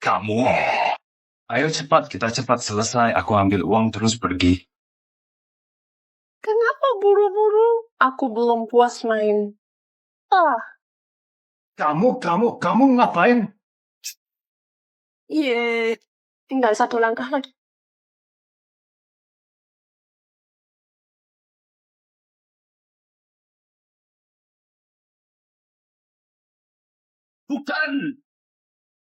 Kamu. Ayo cepat, kita cepat selesai. Aku ambil uang terus pergi. Kenapa buru-buru? Aku belum puas main. Kamu ngapain? Iya, tinggal satu langkah lagi. Bukan.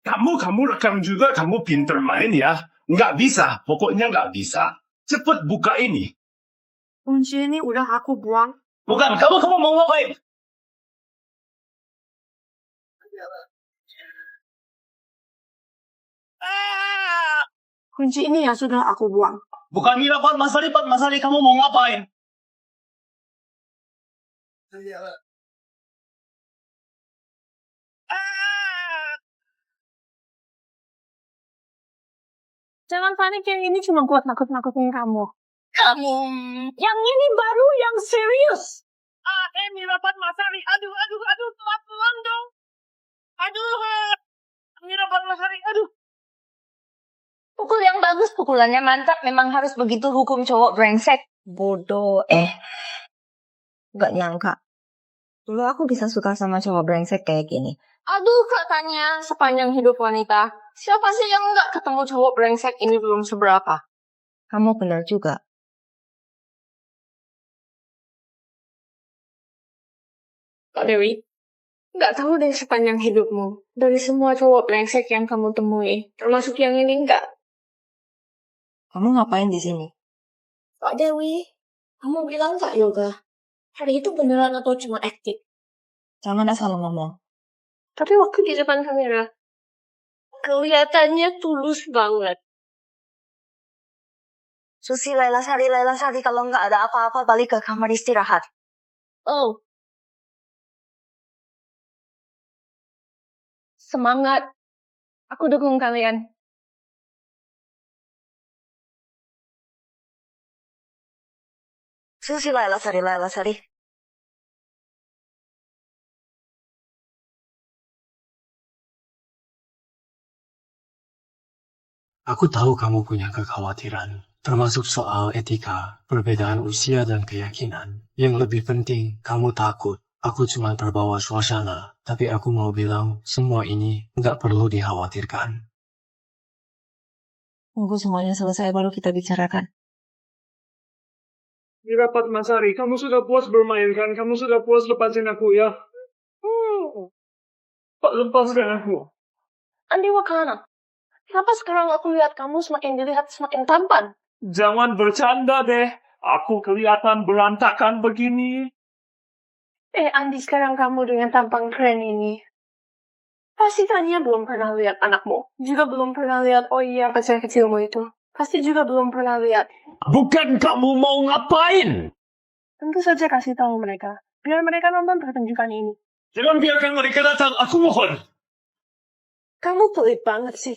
Kamu rekam juga, kamu pinter main ya. Nggak bisa, pokoknya nggak bisa. Cepet buka ini. Kunci ini udah aku buang. Bukan, kamu mau ngapain? Kunci ini ya sudah aku buang. Bukan Mira Patmasari, kamu mau ngapain? Jangan panik, yang ini cuma buat nakut-nakutin kamu. Kamu, yang ini baru yang serius. Mira Padmasari, aduh, pelan-pelan dong. Aduh, Mira Padmasari, aduh. Pukul yang bagus, pukulannya mantap. Memang harus begitu hukum cowok brengsek. Bodoh, Gak nyangka. Dulu aku bisa suka sama cowok brengsek kayak gini. Aduh, katanya sepanjang hidup wanita. Siapa sih yang nggak ketemu cowok brengsek ini belum seberapa? Kamu benar juga. Kak Dewi, nggak tahu deh sepanjang hidupmu. Dari semua cowok brengsek yang kamu temui, termasuk yang ini nggak? Kamu ngapain di sini? Kak Dewi, kamu bilang Kak Yoga, hari itu beneran atau cuma acting? Jangan asal ngomong. Tapi waktu di depan kamera, kelihatannya tulus banget. Susi, Laila Sari, kalau nggak ada apa-apa balik ke kamar istirahat. Oh. Semangat. Aku dukung kalian. Susi, Laila Sari. Aku tahu kamu punya kekhawatiran, termasuk soal etika, perbedaan usia dan keyakinan. Yang lebih penting, kamu takut. Aku cuma terbawa suasana, tapi aku mau bilang, semua ini nggak perlu dikhawatirkan. Tunggu semuanya selesai baru kita bicarakan. Mira Padmasari, kamu sudah puas bermain kan? Kamu sudah puas lepasin aku ya? Pak, lepaskan aku. Andi Wakana, kenapa sekarang aku lihat kamu semakin dilihat semakin tampan? Jangan bercanda deh. Aku kelihatan berantakan begini. Andi, sekarang kamu dengan tampang keren ini. Pasti Tania belum pernah lihat anakmu. Juga belum pernah lihat, oh iya, pacar kecilmu itu. Pasti juga belum pernah lihat. Bukan kamu mau ngapain? Tentu saja kasih tahu mereka. Biar mereka nonton pertunjukan ini. Jangan biarkan mereka datang, aku mohon. Kamu pelit banget sih.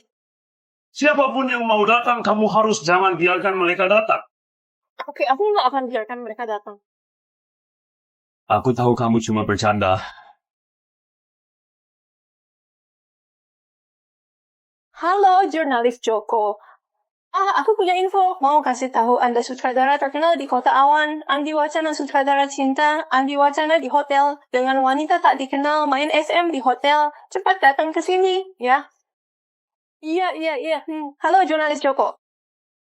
Siapapun yang mau datang, kamu harus jangan biarkan mereka datang. Oke, aku nggak akan biarkan mereka datang. Aku tahu kamu cuma bercanda. Halo, jurnalis Joko. Aku punya info. Mau kasih tahu Anda sutradara terkenal di Kota Awan. Andi Wacana sutradara cinta. Andi Wacana di hotel. Dengan wanita tak dikenal main SM di hotel. Cepat datang ke sini, ya. Iya. Halo, jurnalis Joko.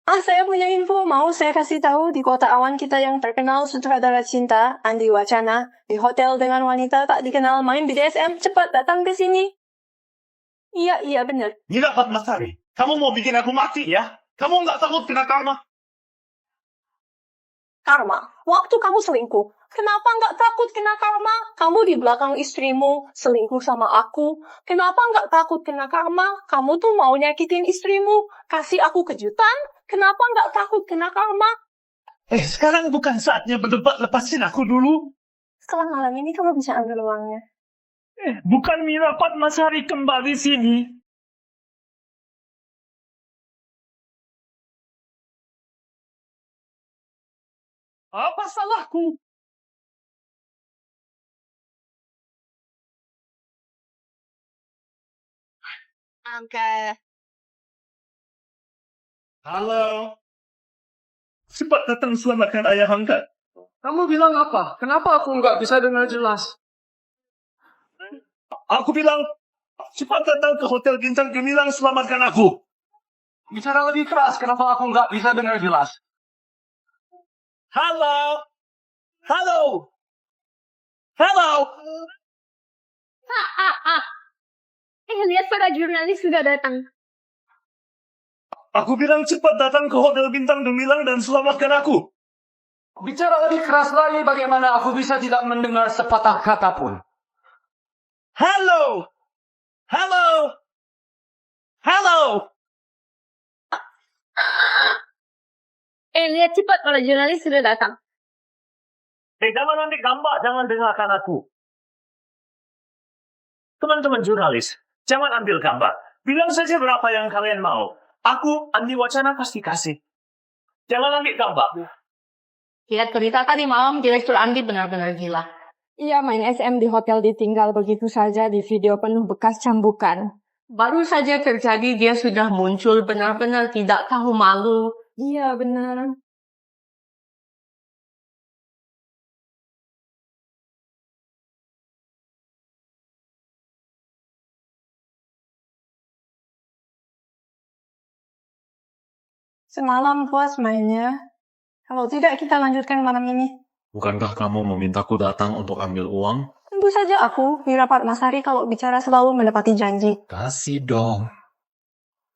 Saya punya info. Mau saya kasih tahu di Kota Awan kita yang terkenal sutradara cinta. Andi Wacana. Di hotel dengan wanita tak dikenal main BDSM. Cepat datang ke sini. Iya, benar. Mira Padmasari, kamu mau bikin aku mati ya? Kamu nggak takut kena karma? Karma, waktu kamu selingkuh, kenapa nggak takut kena karma? Kamu di belakang istrimu, selingkuh sama aku. Kenapa nggak takut kena karma? Kamu tuh mau nyakitin istrimu, kasih aku kejutan. Kenapa nggak takut kena karma? Sekarang bukan saatnya berdebat, lepasin aku dulu. Setelah malam ini kamu bisa ambil uangnya. Bukan Mira Padmasari kembali sini. Apa salahku? Angka. Halo. Cepat datang selamatkan ayah angkat. Kamu bilang apa? Kenapa aku nggak bisa dengar jelas? Aku bilang, cepat datang ke Hotel Bintang Gemilang selamatkan aku. Bicara lebih keras, kenapa aku nggak bisa dengar jelas? Halo. Lihat para jurnalis sudah datang. Aku bilang cepat datang ke Hotel Bintang Gemilang dan selamatkan aku. Bicara lebih keras lagi, bagaimana aku bisa tidak mendengar sepatah kata pun? Halo. Lihat cepat para jurnalis sudah datang. Jangan nanti gambar, jangan dengarkan aku. Teman-teman jurnalis, jangan ambil gambar. Bilang saja berapa yang kalian mau. Aku, Andi Wacana pasti kasih. Jangan ambil gambar. Lihat berita tadi malam, Direktur Andi benar-benar gila. Iya, main SM di hotel ditinggal begitu saja di video penuh bekas cambukan. Baru saja terjadi, dia sudah muncul benar-benar tidak tahu malu. Iya, benar. Semalam puas mainnya. Kalau tidak, kita lanjutkan malam ini. Bukankah kamu memintaku datang untuk ambil uang? Tentu saja aku, Wira Padmasari, kalau bicara selalu menepati janji. Kasih dong.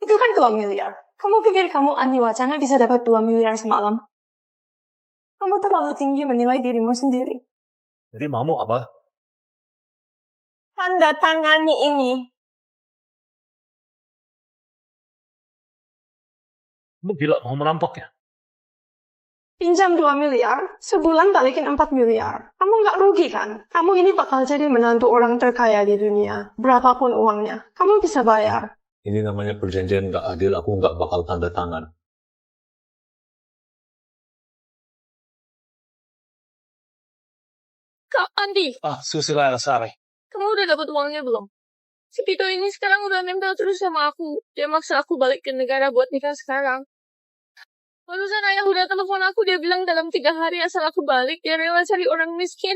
Itu kan 2 miliar. Kamu pikir kamu Andi Wacana bisa dapat 2 miliar semalam? Kamu terlalu tinggi menilai dirimu sendiri. Jadi maumu apa? Tanda tangani ini. Kamu gila mau merampok ya? Pinjam 2 miliar, sebulan balikin 4 miliar. Kamu nggak rugi kan? Kamu ini bakal jadi menantu orang terkaya di dunia. Berapapun uangnya, kamu bisa bayar. Ini namanya perjanjian nggak adil, aku nggak bakal tanda tangan. Kak Andi, Susi Lailasari. kamu udah dapat uangnya belum? Si Pito ini sekarang udah nempel terus sama aku. Dia maksa aku balik ke negara buat nikah sekarang. Barusan ayah udah telepon aku, dia bilang dalam 3 hari asal aku balik, dia rela cari orang miskin.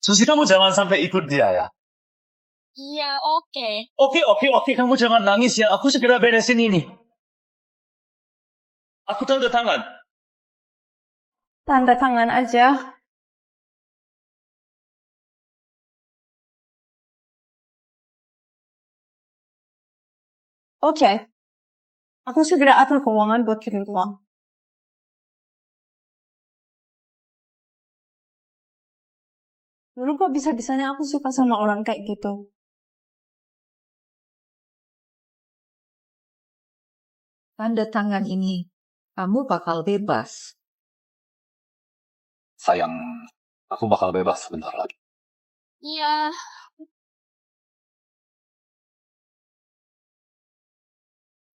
Susi, kamu jangan sampai ikut dia ya. Iya, oke. Oke, kamu jangan nangis ya. Aku segera beresin ini. Aku tanda tangan. Tanda tangan aja. Oke. Aku segera atur keuangan buat kirim uang. Dulu kok bisa-bisanya aku suka sama orang kayak gitu. Tanda tangan ini, kamu bakal bebas. Sayang, aku bakal bebas sebentar lagi. Iya.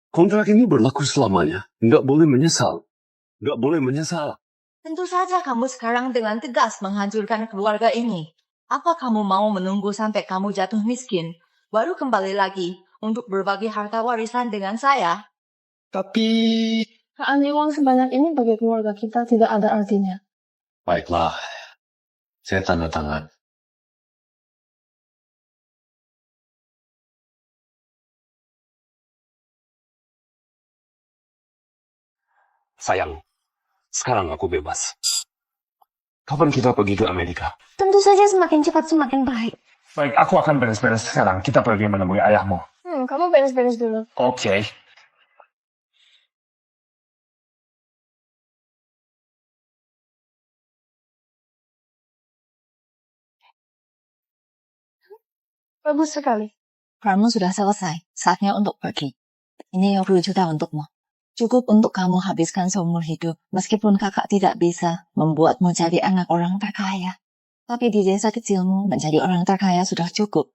Kontrak ini berlaku selamanya. Nggak boleh menyesal. Nggak boleh menyesal. Tentu saja kamu sekarang dengan tegas menghancurkan keluarga ini. Apa kamu mau menunggu sampai kamu jatuh miskin, baru kembali lagi untuk berbagi harta warisan dengan saya? Tapi Kak Andi, uang sebanyak ini bagi keluarga kita tidak ada artinya. Baiklah. Saya tanda tangan. Sayang, sekarang aku bebas. Kapan kita pergi ke Amerika? Tentu saja semakin cepat semakin baik. Baik, aku akan beres-beres sekarang. Kita pergi menemui ayahmu. Kamu beres-beres dulu. Oke. Bagus sekali. Kamu sudah selesai. Saatnya untuk pergi. Ini 20 juta untukmu. Cukup untuk kamu habiskan seumur hidup, meskipun kakak tidak bisa membuatmu jadi anak orang terkaya. Tapi di desa kecilmu, menjadi orang terkaya sudah cukup.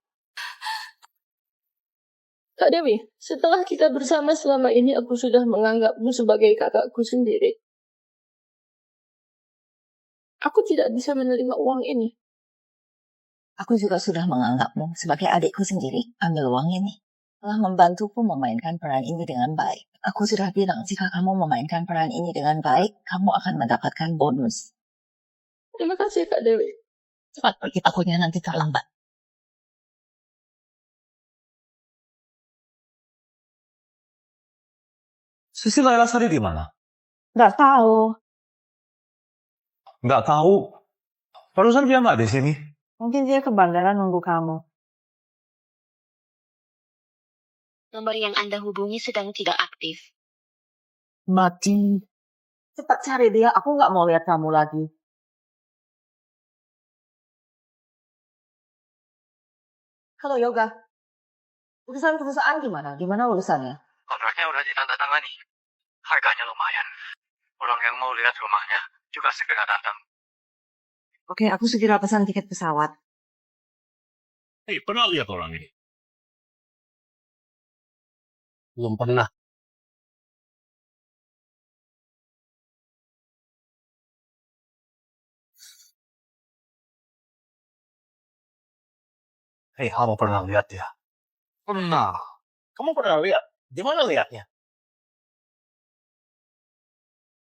Kak Dewi, setelah kita bersama selama ini, aku sudah menganggapmu sebagai kakakku sendiri. Aku tidak bisa menerima uang ini. Aku juga sudah menganggapmu sebagai adikku sendiri. Ambil uang ini. Telah membantuku memainkan peran ini dengan baik. Aku sudah bilang, jika kamu memainkan peran ini dengan baik, kamu akan mendapatkan bonus. Terima kasih, Kak Dewi. Cepat pergi, takutnya nanti terlambat. Susi Lailasari di mana? Nggak tahu. Nggak tahu. Barusan dia nggak di sini. Mungkin dia ke bandara nunggu kamu. Nomor yang Anda hubungi sedang tidak aktif. Mati. Cepat cari dia, aku nggak mau lihat kamu lagi. Halo Yoga. Urusan perusahaan gimana? Gimana urusannya? Kontraknya udah ditandatangani. Harganya lumayan. Orang yang mau lihat rumahnya juga segera datang. Oke, aku segera pesan tiket pesawat. Hei, pernah lihat orang ini? Belum pernah. Hei, kamu pernah lihat dia? Pernah. Kamu pernah lihat? Di mana lihatnya?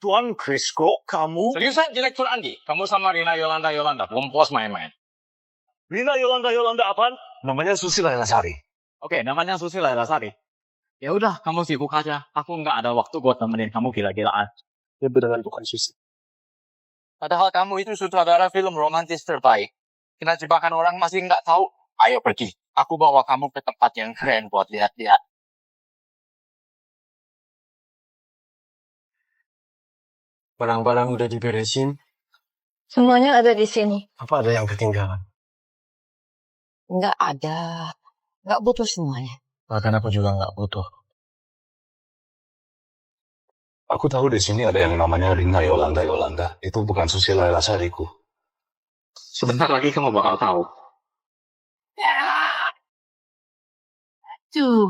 Tuan Crisco, kamu? Seriusan, Direktur Andi? Kamu sama Rina Yolanda, belum puas main-main. Rina Yolanda apaan? Namanya Susi Lailasari. Oke, namanya Susi Lailasari. Ya udah, kamu sibuk aja. Aku nggak ada waktu buat nemenin kamu gila-gilaan. Dia beneran bukan Susi. Padahal kamu itu sutradara film romantis terbaik. Kena jebakan orang masih nggak tahu. Ayo pergi. Aku bawa kamu ke tempat yang keren buat lihat-lihat. Barang-barang udah diberesin. Semuanya ada di sini. Apa ada yang ketinggalan? Nggak ada. Nggak butuh semuanya. Bahkan aku juga nggak butuh. Aku tahu di sini ada yang namanya Rina Yolanda. Itu bukan Susi Lailasariku. Sebentar lagi kamu bakal tahu. Tuh.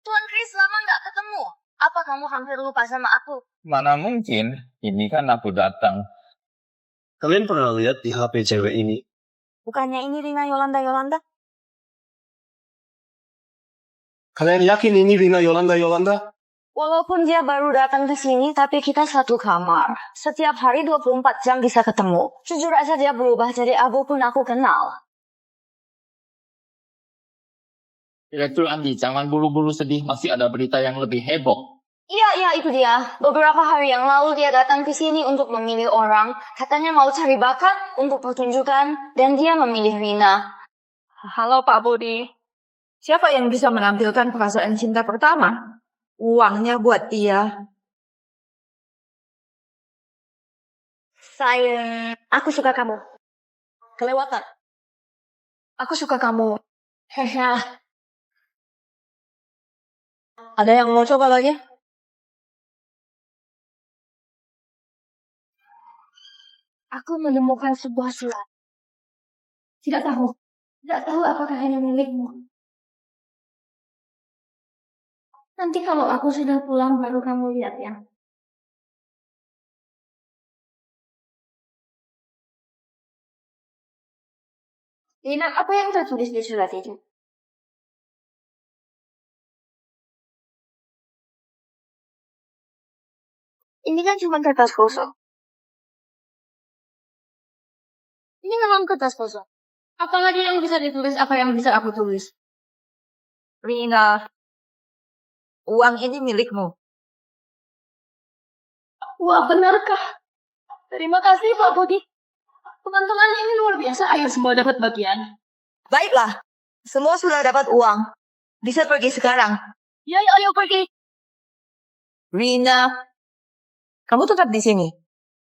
Tuan Chris, lama nggak ketemu. Apa kamu hampir lupa sama aku? Mana mungkin? Ini kan aku datang. Kalian pernah lihat di HP cewek ini? Bukannya ini Rina Yolanda? Kalian yakin ini Rina Yolanda? Walaupun dia baru datang ke sini, tapi kita satu kamar. Setiap hari 24 jam bisa ketemu. Jujur aja dia berubah jadi abu pun aku kenal. Direktur Andi, jangan buru-buru sedih. Masih ada berita yang lebih heboh. Iya, itu dia. Beberapa hari yang lalu dia datang ke sini untuk memilih orang. Katanya mau cari bakat untuk pertunjukan, dan dia memilih Rina. Halo Pak Budi. Siapa yang bisa menampilkan perasaan cinta pertama? Uangnya buat dia. Sayang, aku suka kamu. Kelewatan. Aku suka kamu. Hehe. Ada yang mau coba lagi? Aku menemukan sebuah surat. Tidak tahu apakah ini milikmu. Nanti kalau aku sudah pulang baru kamu lihat ya. Lina, apa yang tertulis di surat itu? Ini kan cuma kertas kosong. Ini memang kertas kosong. Apalagi yang bisa ditulis, apa yang bisa aku tulis? Rina, uang ini milikmu. Wah, benarkah? Terima kasih, Pak Budi. Teman-teman ini luar biasa. Ayo semua dapat bagian. Baiklah, semua sudah dapat uang. Bisa pergi sekarang. Ya, ayo pergi. Rina, kamu tetap di sini.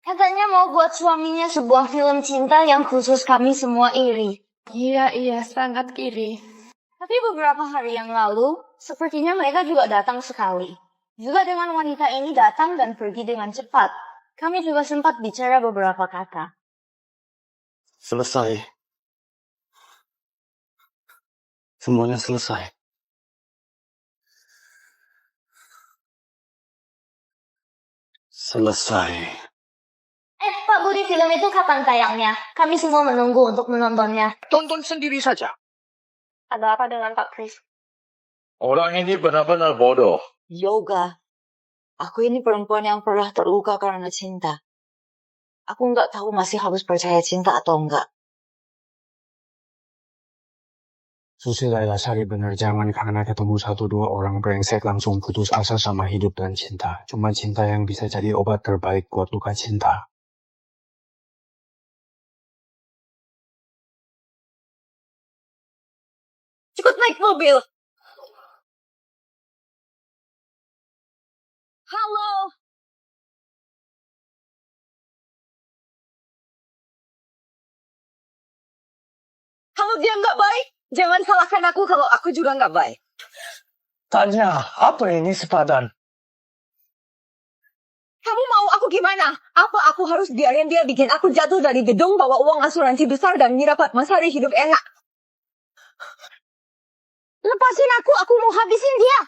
Katanya mau buat suaminya sebuah film cinta yang khusus kami semua iri. Iya, sangat iri. Tapi beberapa hari yang lalu, sepertinya mereka juga datang sekali. Juga dengan wanita ini datang dan pergi dengan cepat. Kami juga sempat bicara beberapa kata. Selesai. Semuanya selesai. Pak Budi, film itu kapan tayangnya? Kami semua menunggu untuk menontonnya. Tonton sendiri saja. Ada apa dengan Pak Chris? Orang ini benar-benar bodoh. Yoga, aku ini perempuan yang pernah terluka karena cinta. Aku nggak tahu masih harus percaya cinta atau enggak. Susi Lailasari bener jangan karena ketemu 1-2 orang brengsek langsung putus asa sama hidup dan cinta. Cuma cinta yang bisa jadi obat terbaik buat luka cinta. Cepat naik mobil. Halo. Kalau dia nggak baik, jangan salahkan aku kalau aku juga nggak baik. Tanya, apa ini sepadan? Kamu mau aku gimana? Apa aku harus biarin dia bikin aku jatuh dari gedung bawa uang asuransi besar dan ngira Pak Mas Hari hidup enak? Lepasin aku mau habisin dia.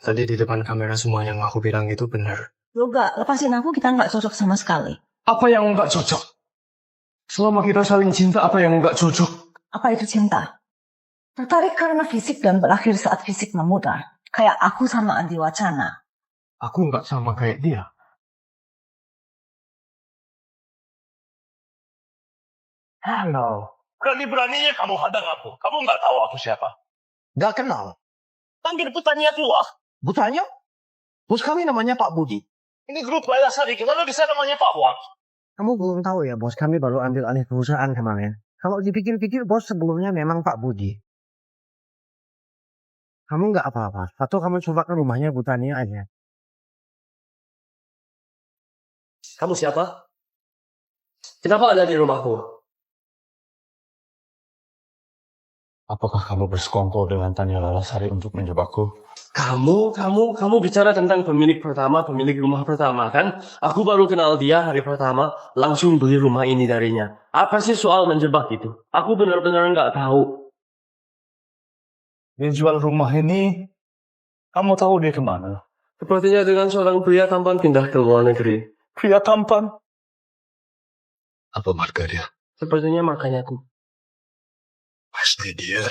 Tadi di depan kamera semua yang aku bilang itu benar. Yoga, lepasin aku, kita nggak cocok sama sekali. Apa yang nggak cocok? Selama kita saling cinta, apa yang nggak cocok? Apa itu cinta? Tertarik karena fisik dan berakhir saat fisik memudar. Kayak aku sama Andi Wacana. Aku nggak sama kayak dia. Halo. Berani-beraninya kamu hadang aku. Kamu nggak tahu aku siapa. Nggak kenal. Panggil Putanya keluar. Butanya? Bos kami namanya Pak Budi. Ini grup Laila Sari. Gimana bisa namanya Pak Wang? Kamu belum tahu ya, bos kami baru ambil alih perusahaan kemarin. Kalau dipikir-pikir, bos sebelumnya memang Pak Budi. Kamu nggak apa-apa. Atau kamu coba ke rumahnya Butania aja. Kamu siapa? Kenapa ada di rumahku? Apakah kamu bersekongkol dengan Tania Lalasari untuk menjebakku? Kamu bicara tentang pemilik pertama, pemilik rumah pertama, kan? Aku baru kenal dia hari pertama, langsung beli rumah ini darinya. Apa sih soal menjebak itu? Aku benar-benar nggak tahu. Dia jual rumah ini, kamu tahu dia kemana? Sepertinya dengan seorang pria tampan pindah ke luar negeri. Pria tampan? Apa marga dia? Sepertinya makanya aku. Pasti dia.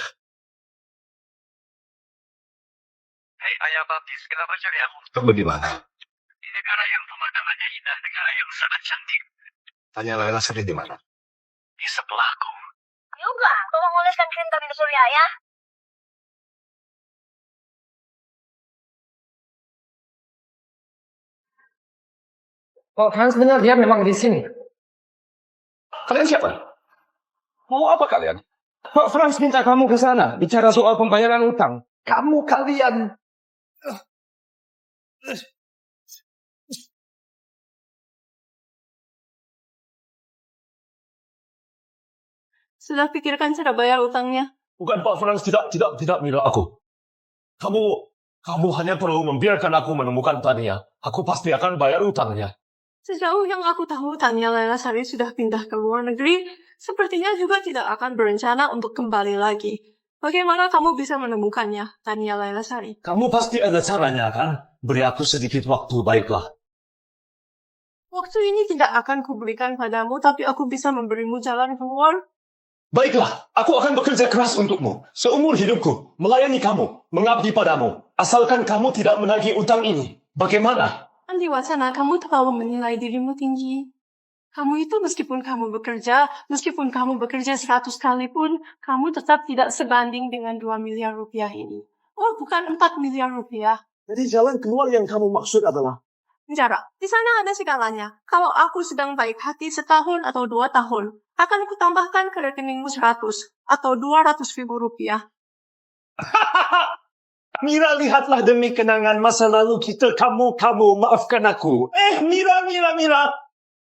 Hei ayah baptis, kenapa cari aku? Kamu di mana? Di negara yang pemandangannya indah, negara yang sangat cantik. Tanya Lalasari di mana? Di sebelahku. Yoga, tolong oleskan krim tadi ke surya ya. Kok Hans benar dia memang di sini? Kalian siapa? Mau apa kalian? Pak Franz minta kamu ke sana, bicara soal pembayaran utang. Kamu kalian. Sudah pikirkan cara bayar utangnya? Bukan Pak Franz, tidak Mila aku. Kamu hanya perlu membiarkan aku menemukan Tania. Aku pasti akan bayar utangnya. Sejauh yang aku tahu, Tania Lalasari sudah pindah ke luar negeri. Sepertinya juga tidak akan berencana untuk kembali lagi. Bagaimana kamu bisa menemukannya, Tania Lalasari? Kamu pasti ada caranya kan? Beri aku sedikit waktu, baiklah. Waktu ini tidak akan kuberikan padamu, tapi aku bisa memberimu jalan keluar. Baiklah, aku akan bekerja keras untukmu. Seumur hidupku, melayani kamu, mengabdi padamu. Asalkan kamu tidak menagih utang ini. Bagaimana? Andi Wacana, kamu terlalu menilai dirimu tinggi. Kamu itu meskipun kamu bekerja 100 kali pun, kamu tetap tidak sebanding dengan 2 miliar rupiah ini. Oh, bukan 4 miliar rupiah. Jadi jalan keluar yang kamu maksud adalah? Penjara. Di sana ada segalanya. Kalau aku sedang baik hati setahun atau 2 tahun, akan aku tambahkan ke rekeningmu 100 atau 200 ribu rupiah. Mira, lihatlah demi kenangan masa lalu kita, kamu, maafkan aku. Mira.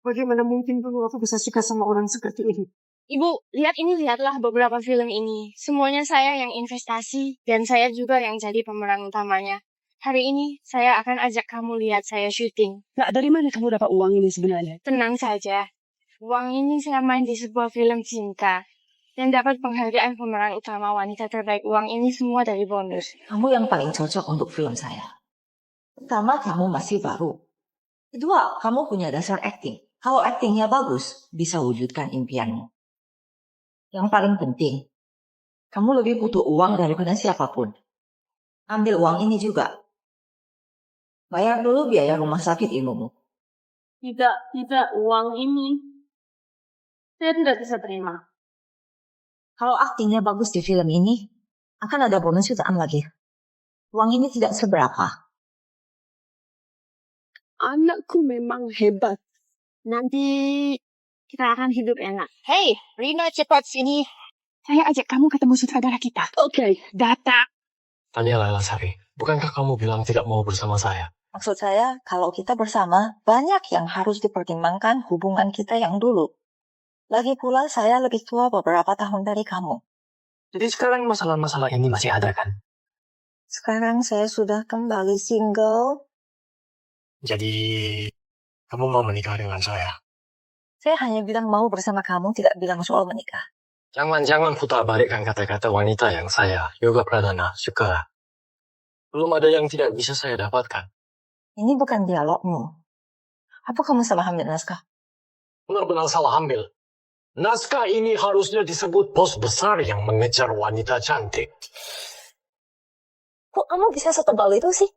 Bagaimana mungkin dulu aku bisa suka sama orang seperti ini? Ibu, lihatlah beberapa film ini. Semuanya saya yang investasi dan saya juga yang jadi pemeran utamanya. Hari ini saya akan ajak kamu lihat saya syuting. Nah, dari mana kamu dapat uang ini sebenarnya? Tenang saja. Uang ini saya main di sebuah film cinta. Dan dapat penghargaan pemeran utama wanita terbaik. Uang ini semua dari bonus. Kamu yang paling cocok untuk film saya. Pertama, kamu masih baru. Kedua, kamu punya dasar acting. Kalau actingnya bagus, bisa wujudkan impianmu. Yang paling penting, kamu lebih butuh uang daripada siapapun. Ambil uang ini juga. Bayar dulu biaya rumah sakit ibumu. Tidak, uang ini. Saya tidak bisa terima. Kalau aktingnya bagus di film ini, akan ada bonus jutaan lagi. Uang ini tidak seberapa. Anakku memang hebat. Nanti kita akan hidup enak. Hei, Rina cepat sini. Saya ajak kamu ketemu sutradara kita. Oke, datang. Tania Lalasari, bukankah kamu bilang tidak mau bersama saya? Maksud saya, kalau kita bersama, banyak yang harus dipertimbangkan hubungan kita yang dulu. Lagi pula, saya lebih tua beberapa tahun dari kamu. Jadi sekarang masalah-masalah ini masih ada kan? Sekarang saya sudah kembali single. Jadi, kamu mau menikah dengan saya? Saya hanya bilang mau bersama kamu, tidak bilang soal menikah. Jangan putar balikkan kata-kata wanita yang saya, Yoga Pradana, suka. Belum ada yang tidak bisa saya dapatkan. Ini bukan dialogmu. Apa kamu salah ambil naskah? Benar-benar salah ambil. Naskah ini harusnya disebut bos besar yang mengejar wanita cantik. Kok kamu bisa setebal itu sih?